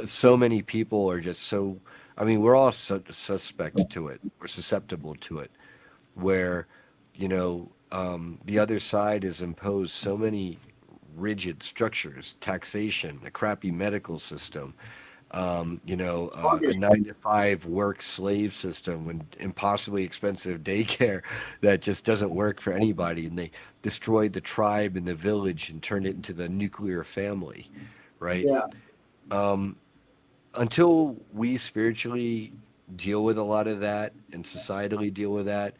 so many people are just so. I mean, we're all suspect to it. We're susceptible to it. where, the other side has imposed so many rigid structures, taxation, a crappy medical system, a Targeting. 9 to 5 work slave system and impossibly expensive daycare that just doesn't work for anybody. And they destroyed the tribe and the village and turned it into the nuclear family, right? Yeah. Until we spiritually deal with a lot of that and societally deal with that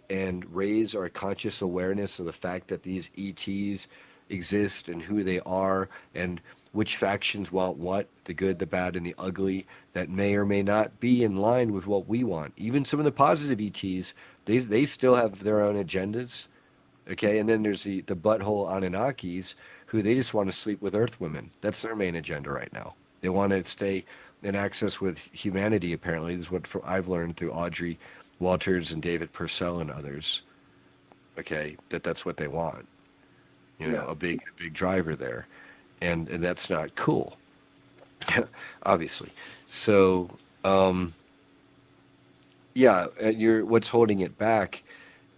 and raise our conscious awareness of the fact that these ETs exist and who they are and which factions want what, the good, the bad, and the ugly, that may or may not be in line with what we want. Even some of the positive ETs, they still have their own agendas. Okay, and then there's the butthole Anunnakis who they just want to sleep with Earth women. That's their main agenda right now. They want to stay in access with humanity. Apparently, this is what I've learned through Audrey Walters and David Purcell and others. Okay, that's what they want. Yeah. A big driver there, and that's not cool, obviously. So, yeah, what's holding it back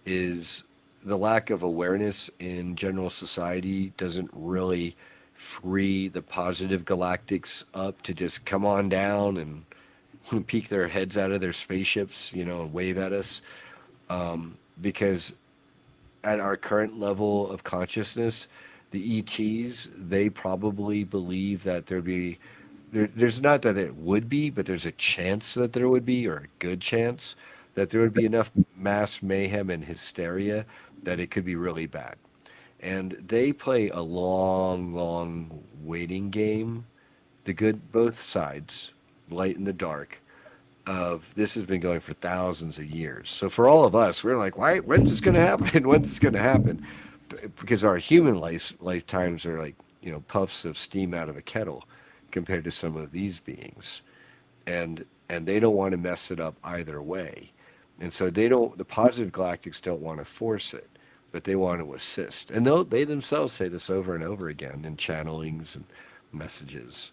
is the lack of awareness in general society doesn't really free the positive galactics up to just come on down and peek their heads out of their spaceships, and wave at us. Because at our current level of consciousness, the ETs, they probably believe that there's not that it would be, but there's a chance that there would be, or a good chance that there would be enough mass mayhem and hysteria that it could be really bad. And they play a long, long waiting game, the good, both sides, light and the dark, of this has been going for thousands of years. So for all of us, we're like, why? When's this going to happen? When's this going to happen? Because our human lifetimes are like, puffs of steam out of a kettle compared to some of these beings, and they don't want to mess it up either way, and so the positive galactics don't want to force it, but they want to assist, and they themselves say this over and over again in channelings and messages.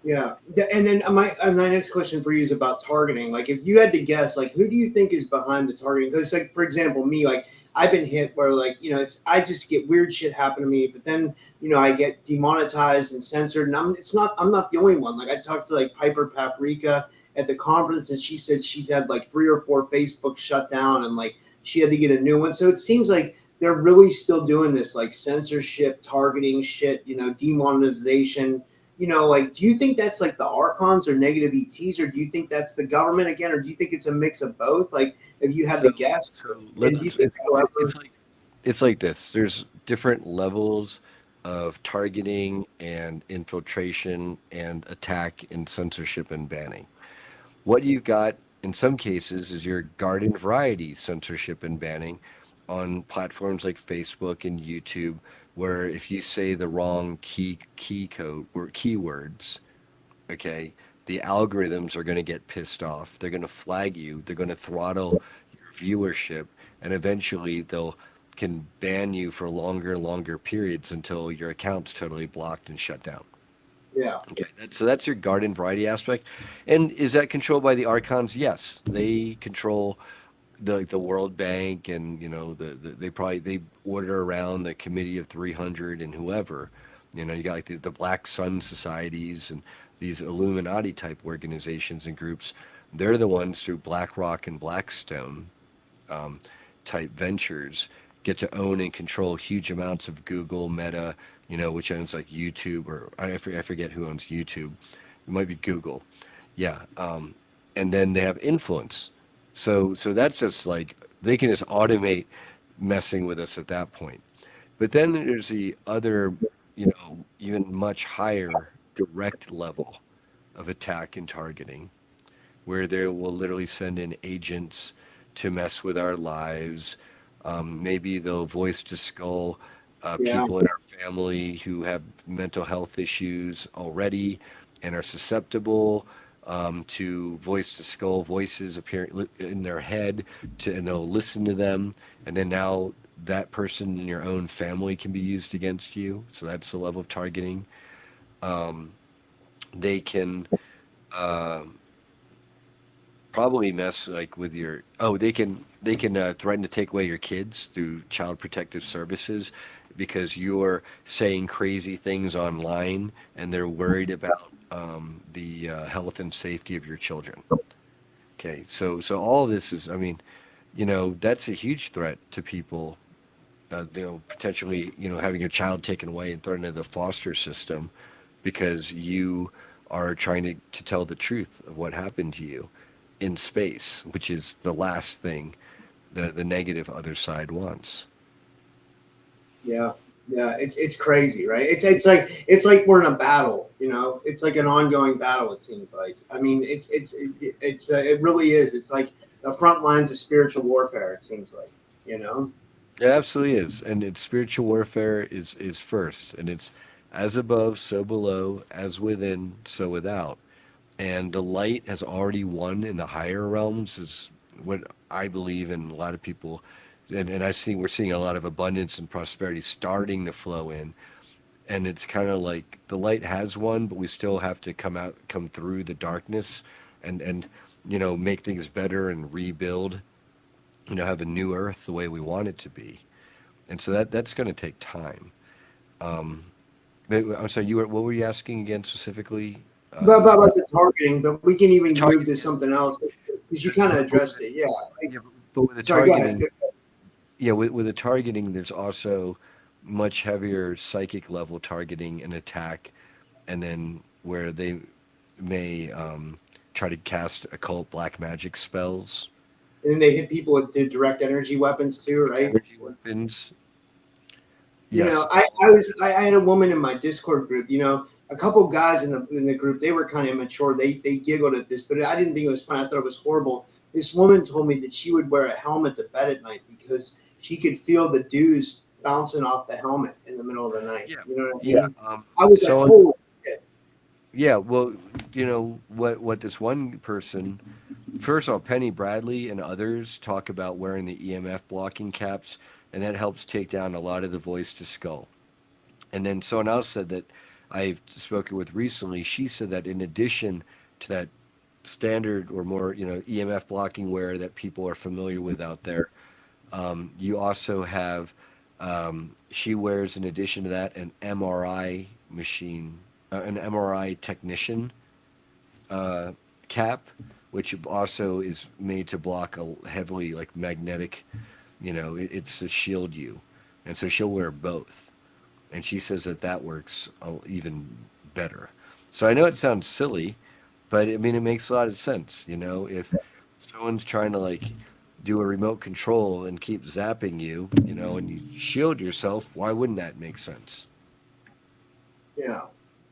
Yeah. And then my next question for you is about targeting. Like, if you had to guess, like, who do you think is behind the targeting? Because, like, for example, me, like, I've been hit where, like, I just get weird shit happen to me, but then, I get demonetized and censored. And I'm not the only one. Like, I talked to, like, Piper Paprika at the conference, and she said she's had, like, 3 or 4 Facebook shut down, and, like, she had to get a new one. So it seems like they're really still doing this, like, censorship, targeting shit, demonetization. Like, do you think that's like the archons or negative ETs, or do you think that's the government again, or do you think it's a mix of both? Like, if you had to So, guess, so and do you let's. think they'll ever? It's like this. There's different levels of targeting and infiltration and attack and censorship and banning. What you've got in some cases is your garden variety censorship and banning on platforms like Facebook and YouTube, where if you say the wrong key code or keywords, okay, the algorithms are going to get pissed off. They're going to flag you. They're going to throttle your viewership, and eventually they'll can ban you for longer periods until your account's totally blocked and shut down. Yeah, Okay, so that's your garden variety aspect. And is that controlled by the archons? Yes, they control the World Bank, and they order around the Committee of 300 and whoever. You got like the Black Sun societies and these Illuminati type organizations and groups. They're the ones through BlackRock and Blackstone um, type ventures get to own and control huge amounts of Google, Meta, which owns like YouTube, or I forget who owns YouTube. It might be Google. Yeah. And then they have influence. So that's just like they can just automate messing with us at that point. But then there's the other, even much higher direct level of attack and targeting, where they will literally send in agents to mess with our lives. Maybe they'll voice to skull yeah, people in our family who have mental health issues already and are susceptible to voice to skull voices appearing in their head, and they'll listen to them. And then now that person in your own family can be used against you. So that's the level of targeting. They can. Uh, probably mess like with your, oh, they can threaten to take away your kids through child protective services because you're saying crazy things online and they're worried about the health and safety of your children. Okay, so all of this is, I mean, that's a huge threat to people, potentially, having your child taken away and thrown into the foster system because you are trying to tell the truth of what happened to you in space, which is the last thing the negative other side wants. Yeah, yeah, it's crazy, right? It's like we're in a battle, It's like an ongoing battle. It seems like. I mean, it really is. It's like the front lines of spiritual warfare. It seems like, you know. It absolutely is, and it's spiritual warfare is first, and it's as above, so below, as within, so without. And the light has already won in the higher realms, is what I believe, and a lot of people, and we're seeing a lot of abundance and prosperity starting to flow in, and it's kind of like the light has won, but we still have to come through the darkness, and make things better and rebuild, have a new earth the way we want it to be, and so that's going to take time. Um, I'm sorry, what were you asking again specifically? But Uh, about the targeting, but we can even move Target, to yeah. something else because you Because, kind of addressed it. Yeah. yeah, but with the Sorry. Go ahead. targeting, yeah, with the targeting, there's also much heavier psychic level targeting and attack, and then where they may try to cast occult black magic spells, And then they hit people with the direct energy weapons too, direct right? energy weapons. Yes. I had a woman in my Discord group. A couple guys in the group. They were kind of immature. They giggled at this, but I didn't think it was fun. I thought it was horrible. This woman told me that she would wear a helmet to bed at night because she could feel the dews bouncing off the helmet in the middle of the night. Yeah. You know what I Yeah. mean? I was like, So holy shit. yeah, well, what this one person, first of all, Penny Bradley and others talk about wearing the EMF blocking caps, and that helps take down a lot of the voice to skull. And then someone else said that I've spoken with recently, she said that in addition to that standard or more, EMF blocking wear that people are familiar with out there, you also have, she wears in addition to that an MRI machine, an MRI technician cap, which also is made to block a heavily like magnetic, it's to shield you. And so she'll wear both. And she says that works even better. So I know it sounds silly, but I mean, it makes a lot of sense. If someone's trying to like do a remote control and keep zapping you, and you shield yourself, why wouldn't that make sense? Yeah,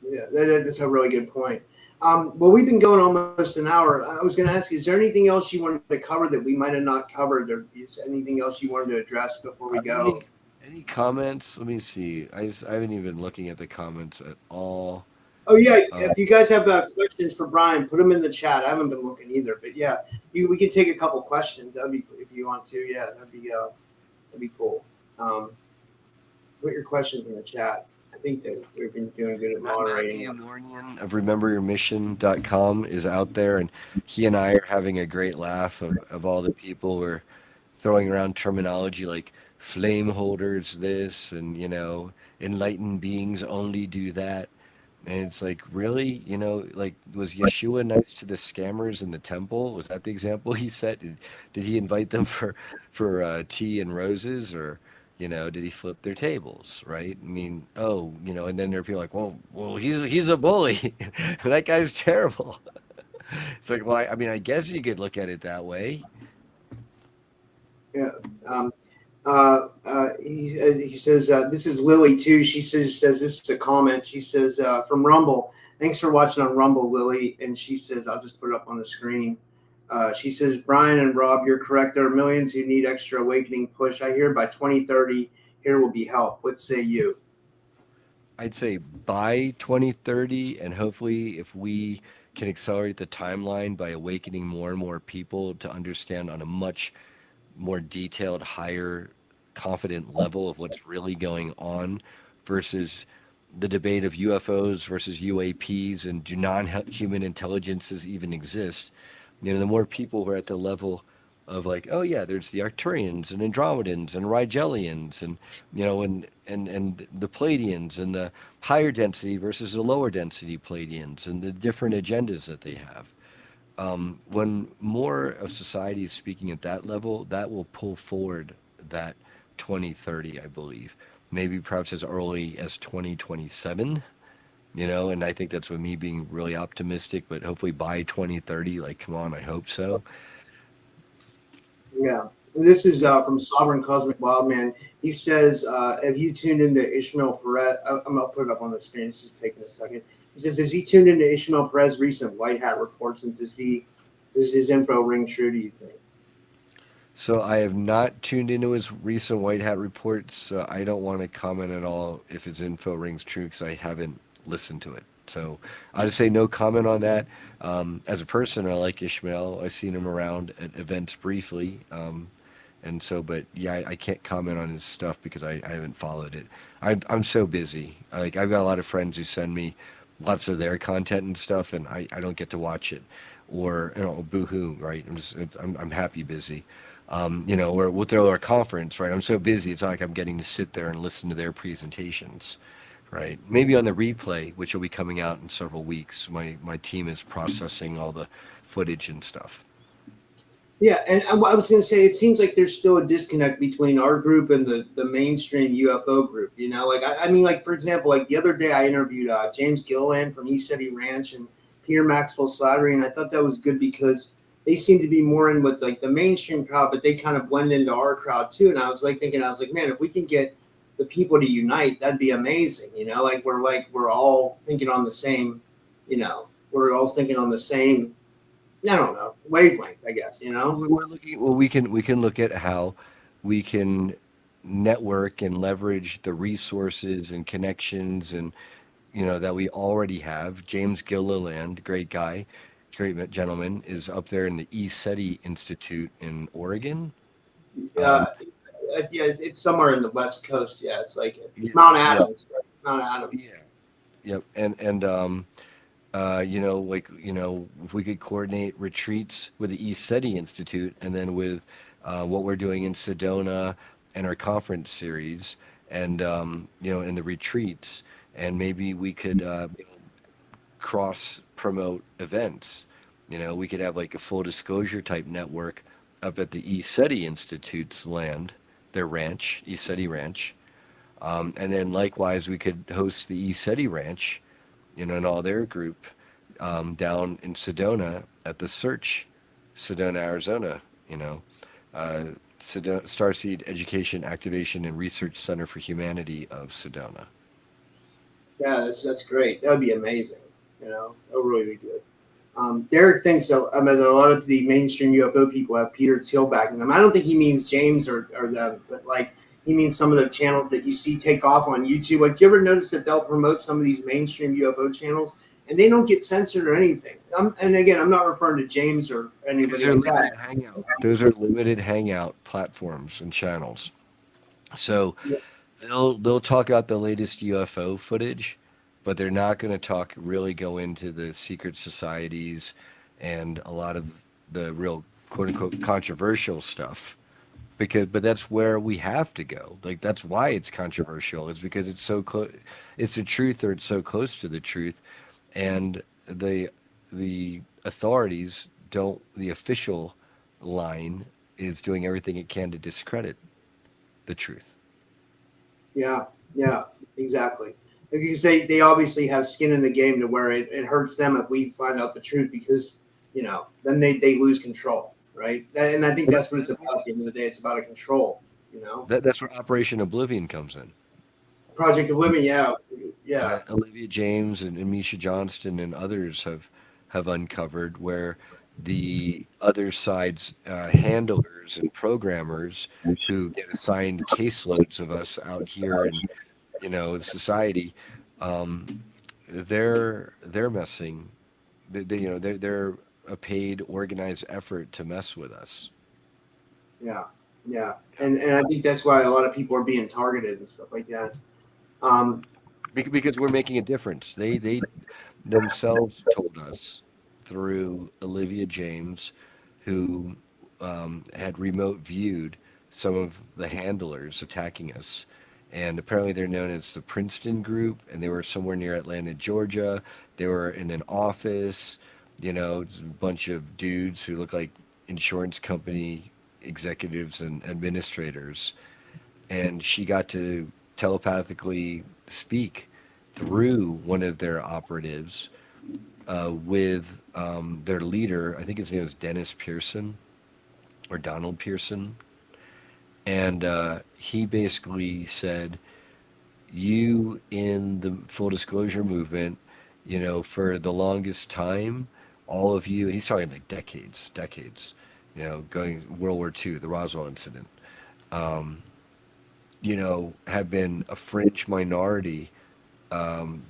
yeah, that's a really good point. Well, we've been going almost an hour. I was going to ask you, is there anything else you wanted to cover that we might have not covered, or is anything else you wanted to address before we Any, go? any comments? Let me see. I haven't even been looking at the comments at all. Oh yeah, Uh, if you guys have questions for Brian, put them in the chat. I haven't been looking either, but yeah, we can take a couple questions. That'd be if you want to. Yeah, that'd be cool. Put your questions in the chat. I think that we've been doing good at Matthew moderating. Mornian of RememberYourMission.com is out there, and he and I are having a great laugh of all the people who are throwing around terminology like flame holders this, and enlightened beings only do that. And it's like, really? Like, was Yeshua nice to the scammers in the temple? Was that the example he set? Did he invite them for tea and roses, or did he flip their tables? Right? I mean, oh, and then there are people like, well, he's a bully. That guy's terrible. It's like, well, I mean, I guess you could look at it that way. Yeah. He says this is Lily too. She says this is a comment. She says from Rumble. Thanks for watching on Rumble, Lily. And she says I'll just put it up on the screen. She says Brian and Rob, you're correct. There are millions who need extra awakening push. I hear by 2030 here will be help. What say you? I'd say by 2030, and hopefully, if we can accelerate the timeline by awakening more and more people to understand on a much more detailed, higher, confident level of what's really going on versus the debate of UFOs versus UAPs and do non-human intelligences even exist. The more people who are at the level of like, oh yeah, there's the Arcturians and Andromedans and Rigelians and and the Palladians and the higher density versus the lower density Palladians and the different agendas that they have. When more of society is speaking at that level, that will pull forward that 2030, I believe. Maybe perhaps as early as 2027, and I think that's with me being really optimistic, but hopefully by 2030, like, come on, I hope so. Yeah. This is from Sovereign Cosmic Wildman. He says, have you tuned into Ishmael Perez? I'm going to put it up on the screen. This is taking a second. He says, has he tuned into Ishmael Perez's recent White Hat reports, and does his info ring true, do you think? So I have not tuned into his recent White Hat reports. So I don't want to comment at all if his info rings true because I haven't listened to it. So I'll just say no comment on that. As a person, I like Ishmael. I've seen him around at events briefly. And so, but yeah, I can't comment on his stuff because I haven't followed it. I'm so busy. Like I've got a lot of friends who send me lots of their content and stuff, and I don't get to watch it. Or boo-hoo, right? I'm happy busy. Or we'll throw our conference, right? I'm so busy, it's not like I'm getting to sit there and listen to their presentations, right? Maybe on the replay, which will be coming out in several weeks. My team is processing all the footage and stuff. Yeah, and I was going to say, it seems like there's still a disconnect between our group and the mainstream UFO group. Like I mean, like for example, like the other day I interviewed James Gilliland from ECETI Ranch and Peter Maxwell Slattery, and I thought that was good because they seem to be more in with like the mainstream crowd, but they kind of blend into our crowd too. And I was like, man, if we can get the people to unite, that'd be amazing. Like we're all thinking on the same, we're all thinking on the same. I don't know, wavelength, I guess. We're looking. Well, we can look at how we can network and leverage the resources and connections and that we already have. James Gilliland, great guy, great gentleman, is up there in the ECETI Institute in Oregon. Yeah, yeah, it's somewhere in the West Coast. Yeah, it's like Yeah, Mount yeah, Adams. Right? Mount Adams. yeah, yep. And if we could coordinate retreats with the ECETI Institute and then with what we're doing in Sedona and our conference series and, in the retreats, and maybe we could cross promote events. We could have like a full disclosure type network up at the ECETI Institute's land, their ranch, ECETI Ranch. And then likewise, we could host the ECETI Ranch, and all their group down in Sedona at the Search, Sedona, Arizona, Starseed Education, Activation, and Research Center for Humanity of Sedona. Yeah, that's great. That would be amazing. That would really be good. Derek thinks so. I mean, a lot of the mainstream UFO people have Peter Thiel backing them. I don't think he means James or them, but like he means some of the channels that you see take off on YouTube. Like, do you ever notice that they'll promote some of these mainstream UFO channels and they don't get censored or anything? And again, I'm not referring to James or anybody like that. Those are limited hangout platforms and channels. So Yeah. they'll talk about the latest UFO footage, but they're not going to really go into the secret societies and a lot of the real quote unquote controversial stuff. But that's where we have to go. Like that's why it's controversial. It's because it's so close. It's the truth, or it's so close to the truth, and the authorities don't. The official line is doing everything it can to discredit the truth. Yeah, yeah, exactly. Because they obviously have skin in the game to where it hurts them if we find out the truth because, then they lose control, right? And I think that's what it's about at the end of the day. It's about a control. That's where Operation Oblivion comes in. Project of Women, yeah, yeah, Olivia James and Misha Johnston and others have uncovered where the other side's handlers and programmers who get assigned caseloads of us out here in society, um, they're messing. They're a paid organized effort to mess with us. yeah, yeah. And I think that's why a lot of people are being targeted and stuff like that. Um, Because we're making a difference. They themselves told us through Olivia James, who had remote viewed some of the handlers attacking us. And apparently they're known as the Princeton Group, and they were somewhere near Atlanta, Georgia. They were in an office, it's a bunch of dudes who look like insurance company executives and administrators. And she got to telepathically speak through one of their operatives with their leader. I think his name is Dennis Pearson or Donald Pearson. And he basically said, you in the full disclosure movement, for the longest time, all of you, and he's talking like decades, going World War II, the Roswell incident, um, have been a fringe minority,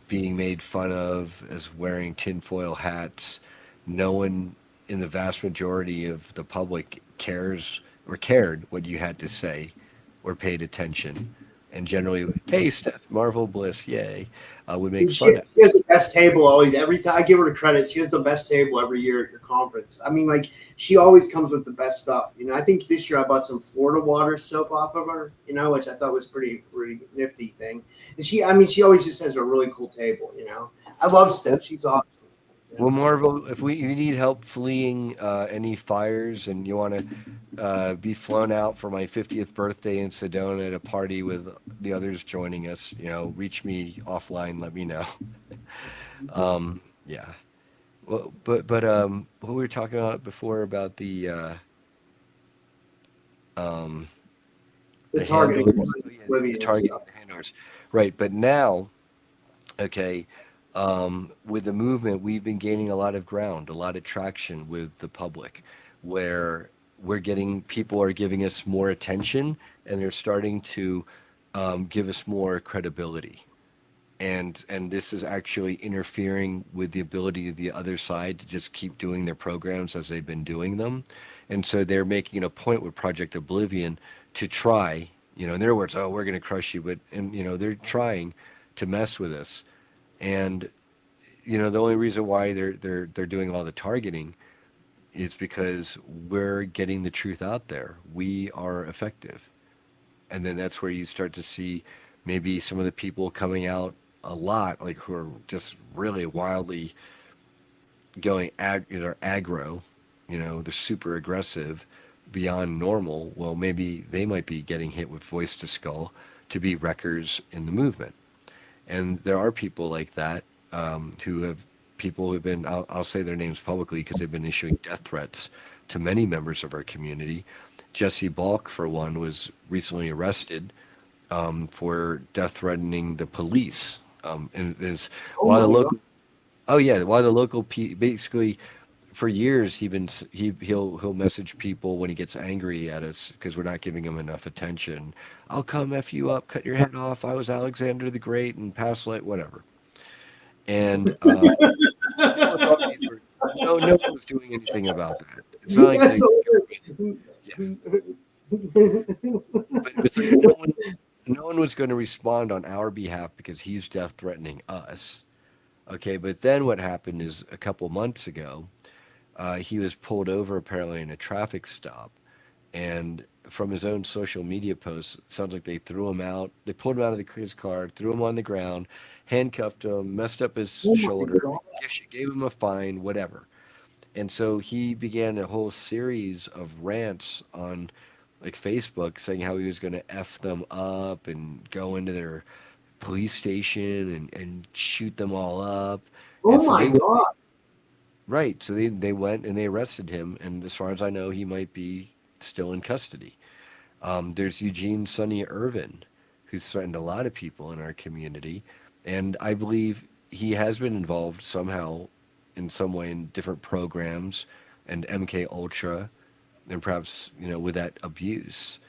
being made fun of as wearing tinfoil hats. No one in the vast majority of the public cares or cared what you had to say or paid attention. And generally, hey, Steph, Marvel Bliss, yay, would make She fun of. has the best table always. Every time I give her the credit, she has the best table every year at your conference. I mean, like, she always comes with the best stuff. I think this year I bought some Florida water soap off of her, which I thought was pretty nifty thing. And she always just has a really cool table. I love Steph. She's awesome. Well, Marvel, if you need help fleeing any fires and you want to be flown out for my 50th birthday in Sedona at a party with the others joining us, reach me offline. Let me know. Yeah. Well, but what we were talking about before about the Targeting, handlers, the targeting the handlers, right? But now, okay. With the movement, we've been gaining a lot of ground, a lot of traction with the public, where people are giving us more attention, and they're starting to give us more credibility. And this is actually interfering with the ability of the other side to just keep doing their programs as they've been doing them. And so they're making it a point with Project Oblivion to try, in their words, oh, we're going to crush you, but they're trying to mess with us. And the only reason why they're doing all the targeting is because we're getting the truth out there. We are effective. And then that's where you start to see maybe some of the people coming out a lot, like who are just really wildly going aggro, they're super aggressive beyond normal. Well, maybe they might be getting hit with voice to skull to be wreckers in the movement. And there are people like that people who have been, I'll say their names publicly because they've been issuing death threats to many members of our community. Jesse Balk, for one, was recently arrested for death threatening the police. And is while the local, oh yeah, while the local basically for years he'll message people when he gets angry at us because we're not giving him enough attention. I'll come f you up, cut your head off. I was Alexander the Great and past life, whatever. And people thought these were no one was doing anything about that. It's not like but it's like no one was going to respond on our behalf because he's death threatening us. Okay, but then what happened is a couple months ago, he was pulled over apparently in a traffic stop, and from his own social media posts, it sounds like they threw him out. They pulled him out of his car, threw him on the ground, handcuffed him, messed up his shoulder, gave him a fine, whatever. And so he began a whole series of rants on like Facebook saying how he was going to F them up and go into their police station and shoot them all up. Oh my God. Right. So they went and they arrested him. And as far as I know, he might be still in custody. There's Eugene Sonny Irvin, who's threatened a lot of people in our community. And I believe he has been involved somehow in some way in different programs and MK Ultra and perhaps, with that abuse.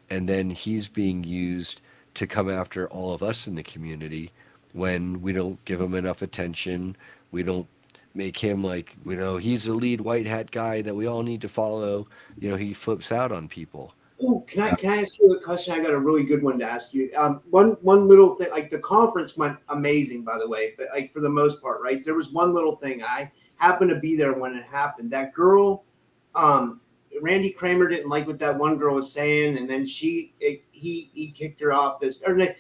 And then he's being used to come after all of us in the community when we don't give him enough attention. We don't make him like, he's the lead white hat guy that we all need to follow. He flips out on people. Oh, can I ask you a question? I got a really good one to ask you. One little thing, like the conference went amazing, by the way, but like for the most part, right? There was one little thing I happened to be there when it happened. That girl, Randy Kramer didn't like what that one girl was saying, and then he kicked her off this, or didn't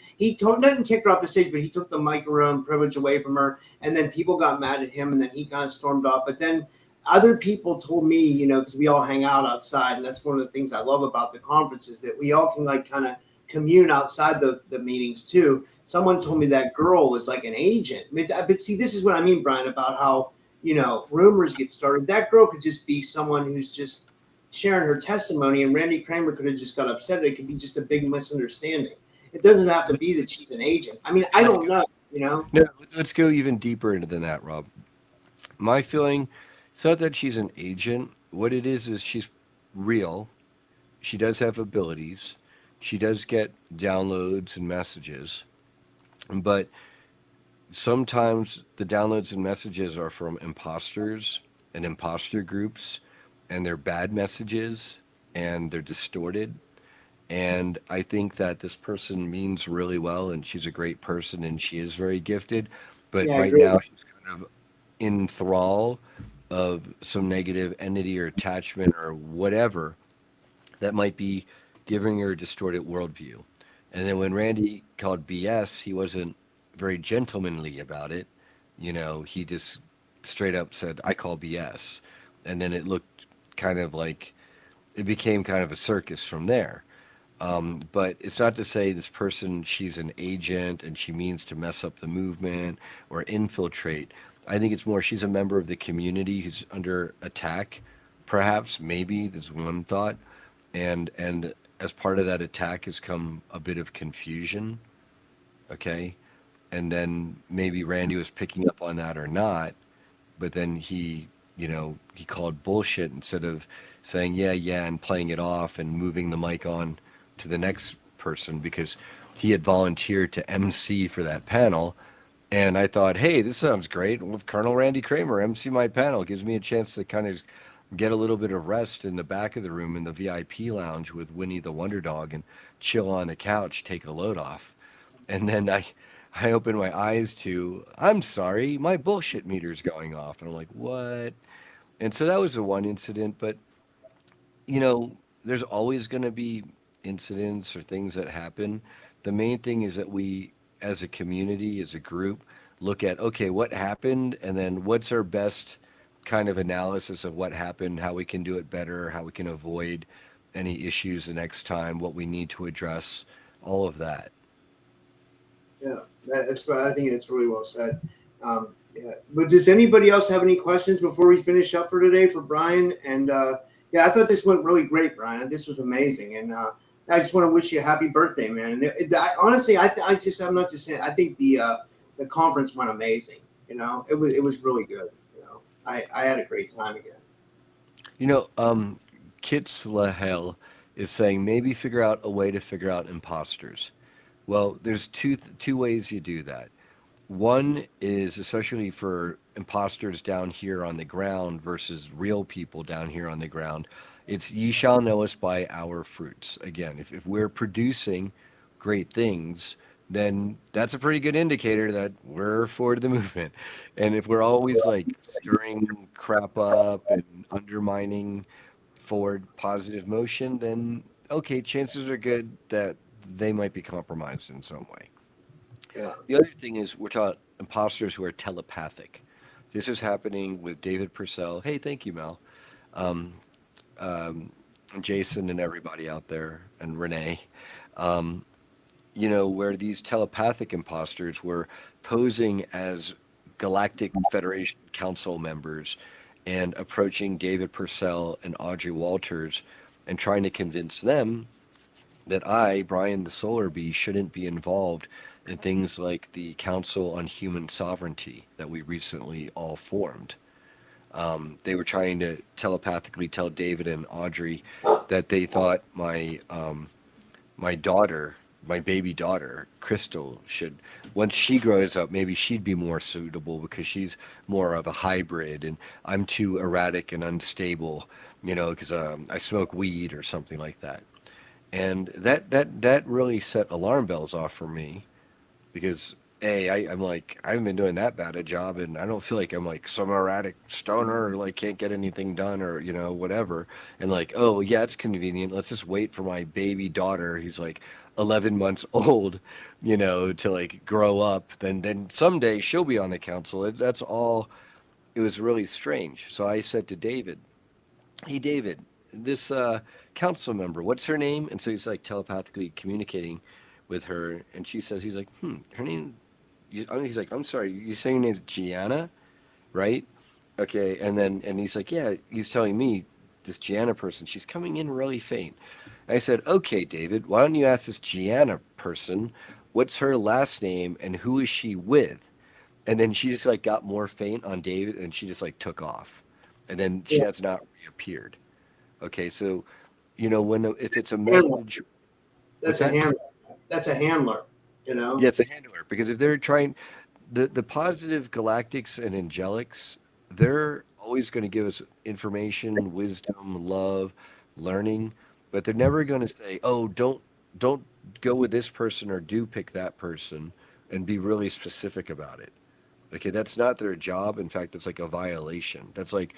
kick her off the stage, but he took the microphone privilege away from her, and then people got mad at him, and then he kind of stormed off. But then other people told me, because we all hang out outside, and that's one of the things I love about the conferences, that we all can like kind of commune outside the meetings too. Someone told me that girl was like an agent. But see, this is what I mean, Brian, about how, rumors get started. That girl could just be someone who's just sharing her testimony, and Randy Kramer could have just got upset. It could be just a big misunderstanding. It doesn't have to be that she's an agent. I mean, I don't know, No, let's go even deeper into than that, Rob. My feeling, it's not that she's an agent. What it is she's real. She does have abilities. She does get downloads and messages. But sometimes the downloads and messages are from imposters and imposter groups, and they're bad messages and they're distorted. And I think that this person means really well, and she's a great person, and she is very gifted. But Yeah, I right agree. now, she's kind of in thrall of some negative entity or attachment or whatever that might be giving her a distorted worldview. And then when Randy called BS, he wasn't very gentlemanly about it. He just straight up said, I call BS. And then it looked kind of like it became kind of a circus from there. But it's not to say this person, she's an agent and she means to mess up the movement or infiltrate. I think it's more she's a member of the community who's under attack, perhaps, maybe, there's one thought. And as part of that attack has come a bit of confusion, okay? And then maybe Randy was picking up on that or not, but then he called bullshit instead of saying, yeah, and playing it off and moving the mic on to the next person because he had volunteered to MC for that panel. And I thought, hey, this sounds great. Well, if Colonel Randy Kramer MC my panel, it gives me a chance to kind of get a little bit of rest in the back of the room in the VIP lounge with Winnie the Wonder Dog and chill on the couch, take a load off. And then I opened my eyes to, I'm sorry, my bullshit meter's going off. And I'm like, what? And so that was the one incident. But, there's always going to be incidents or things that happen. The main thing is that we, as a community, as a group, look at, okay, what happened? And then what's our best kind of analysis of what happened, how we can do it better, how we can avoid any issues the next time, what we need to address, all of that. Yeah, I think it's really well said. Yeah. But does anybody else have any questions before we finish up for today for Brian? And I thought this went really great, Brian. This was amazing, and I just want to wish you a happy birthday, man. And honestly, I'm not just saying. I think the conference went amazing. It was really good. I had a great time again. Kit Slahel is saying maybe figure out a way to figure out imposters. Well, there's two ways you do that. One is, especially for imposters down here on the ground versus real people down here on the ground, it's ye shall know us by our fruits. Again, if we're producing great things, then that's a pretty good indicator that we're for the movement. And if we're always like stirring crap up and undermining forward positive motion, then okay, chances are good that they might be compromised in some way. Yeah. The other thing is we're taught imposters who are telepathic. This is happening with David Purcell. Hey, thank you, Mel. Um, Jason and everybody out there, and Renee. Um, where these telepathic imposters were posing as Galactic Federation Council members and approaching David Purcell and Audrey Walters and trying to convince them that I, Brian the Solar Bee, shouldn't be involved in things like the Council on Human Sovereignty that we recently all formed. They were trying to telepathically tell David and Audrey that they thought my daughter, my baby daughter, Crystal, should, once she grows up, maybe she'd be more suitable because she's more of a hybrid, and I'm too erratic and unstable, because I smoke weed or something like that. And that really set alarm bells off for me because hey, I'm like, I haven't been doing that bad a job, and I don't feel like I'm like some erratic stoner or like can't get anything done or, whatever. And like, oh, yeah, it's convenient. Let's just wait for my baby daughter, who's like 11 months old, to like grow up. Then someday she'll be on the council. That's all. It was really strange. So I said to David, hey, David, this council member, what's her name? And so he's like telepathically communicating with her, and she says, he's like, her name, he's like, I'm sorry, you saying her name's Gianna, right? Okay, and he's like, yeah, he's telling me this Gianna person, she's coming in really faint. I said, okay, David, why don't you ask this Gianna person, what's her last name and who is she with? And then she just like got more faint on David, and she just like took off, and then she Yeah, has not reappeared. Okay, so if it's a handler. message, what's That's a that? handler. That's a handler. You know. Yeah, it's a handler because if they're trying the positive galactics and angelics, they're always going to give us information, wisdom, love, learning, but they're never going to say, "Oh, don't go with this person or do pick that person," and be really specific about it. Okay, that's not their job. In fact, it's like a violation. That's like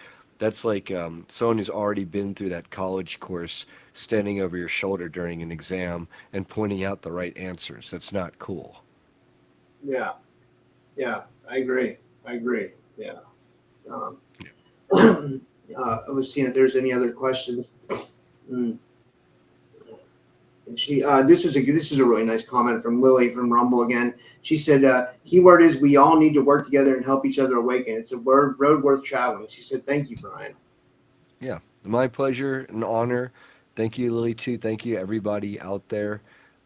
someone who's already been through that college course standing over your shoulder during an exam and pointing out the right answers. That's not cool. Yeah. Yeah. I agree. I agree. Yeah. Um, I was seeing if there's any other questions. Mm. And this is a really nice comment from Lily from Rumble again. She said, keyword is we all need to work together and help each other awaken. It's a road worth traveling. She said, thank you, Brian. Yeah, my pleasure and honor. Thank you, Lily, too. Thank you, everybody out there.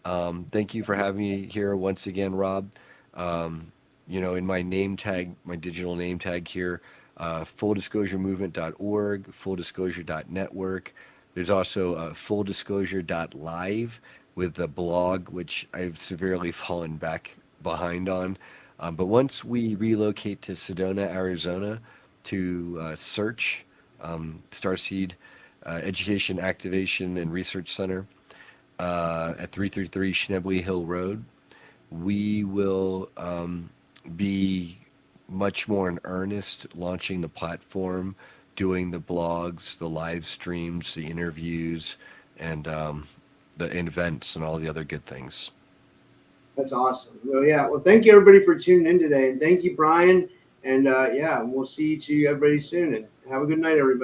Thank you for having me here once again, Rob. Um, in my name tag, my digital name tag here, fulldisclosuremovement.org, fulldisclosure.network. There's also fulldisclosure.live with the blog, which I've severely fallen back behind on. But once we relocate to Sedona, Arizona, to search Starseed Education, Activation, and Research Center at 333 Schnebly Hill Road. We will be much more in earnest launching the platform, doing the blogs, the live streams, the interviews, and the events and all the other good things. That's awesome. Well, yeah. Well, thank you, everybody, for tuning in today. And thank you, Brian. And yeah, we'll see you everybody soon. And have a good night, everybody.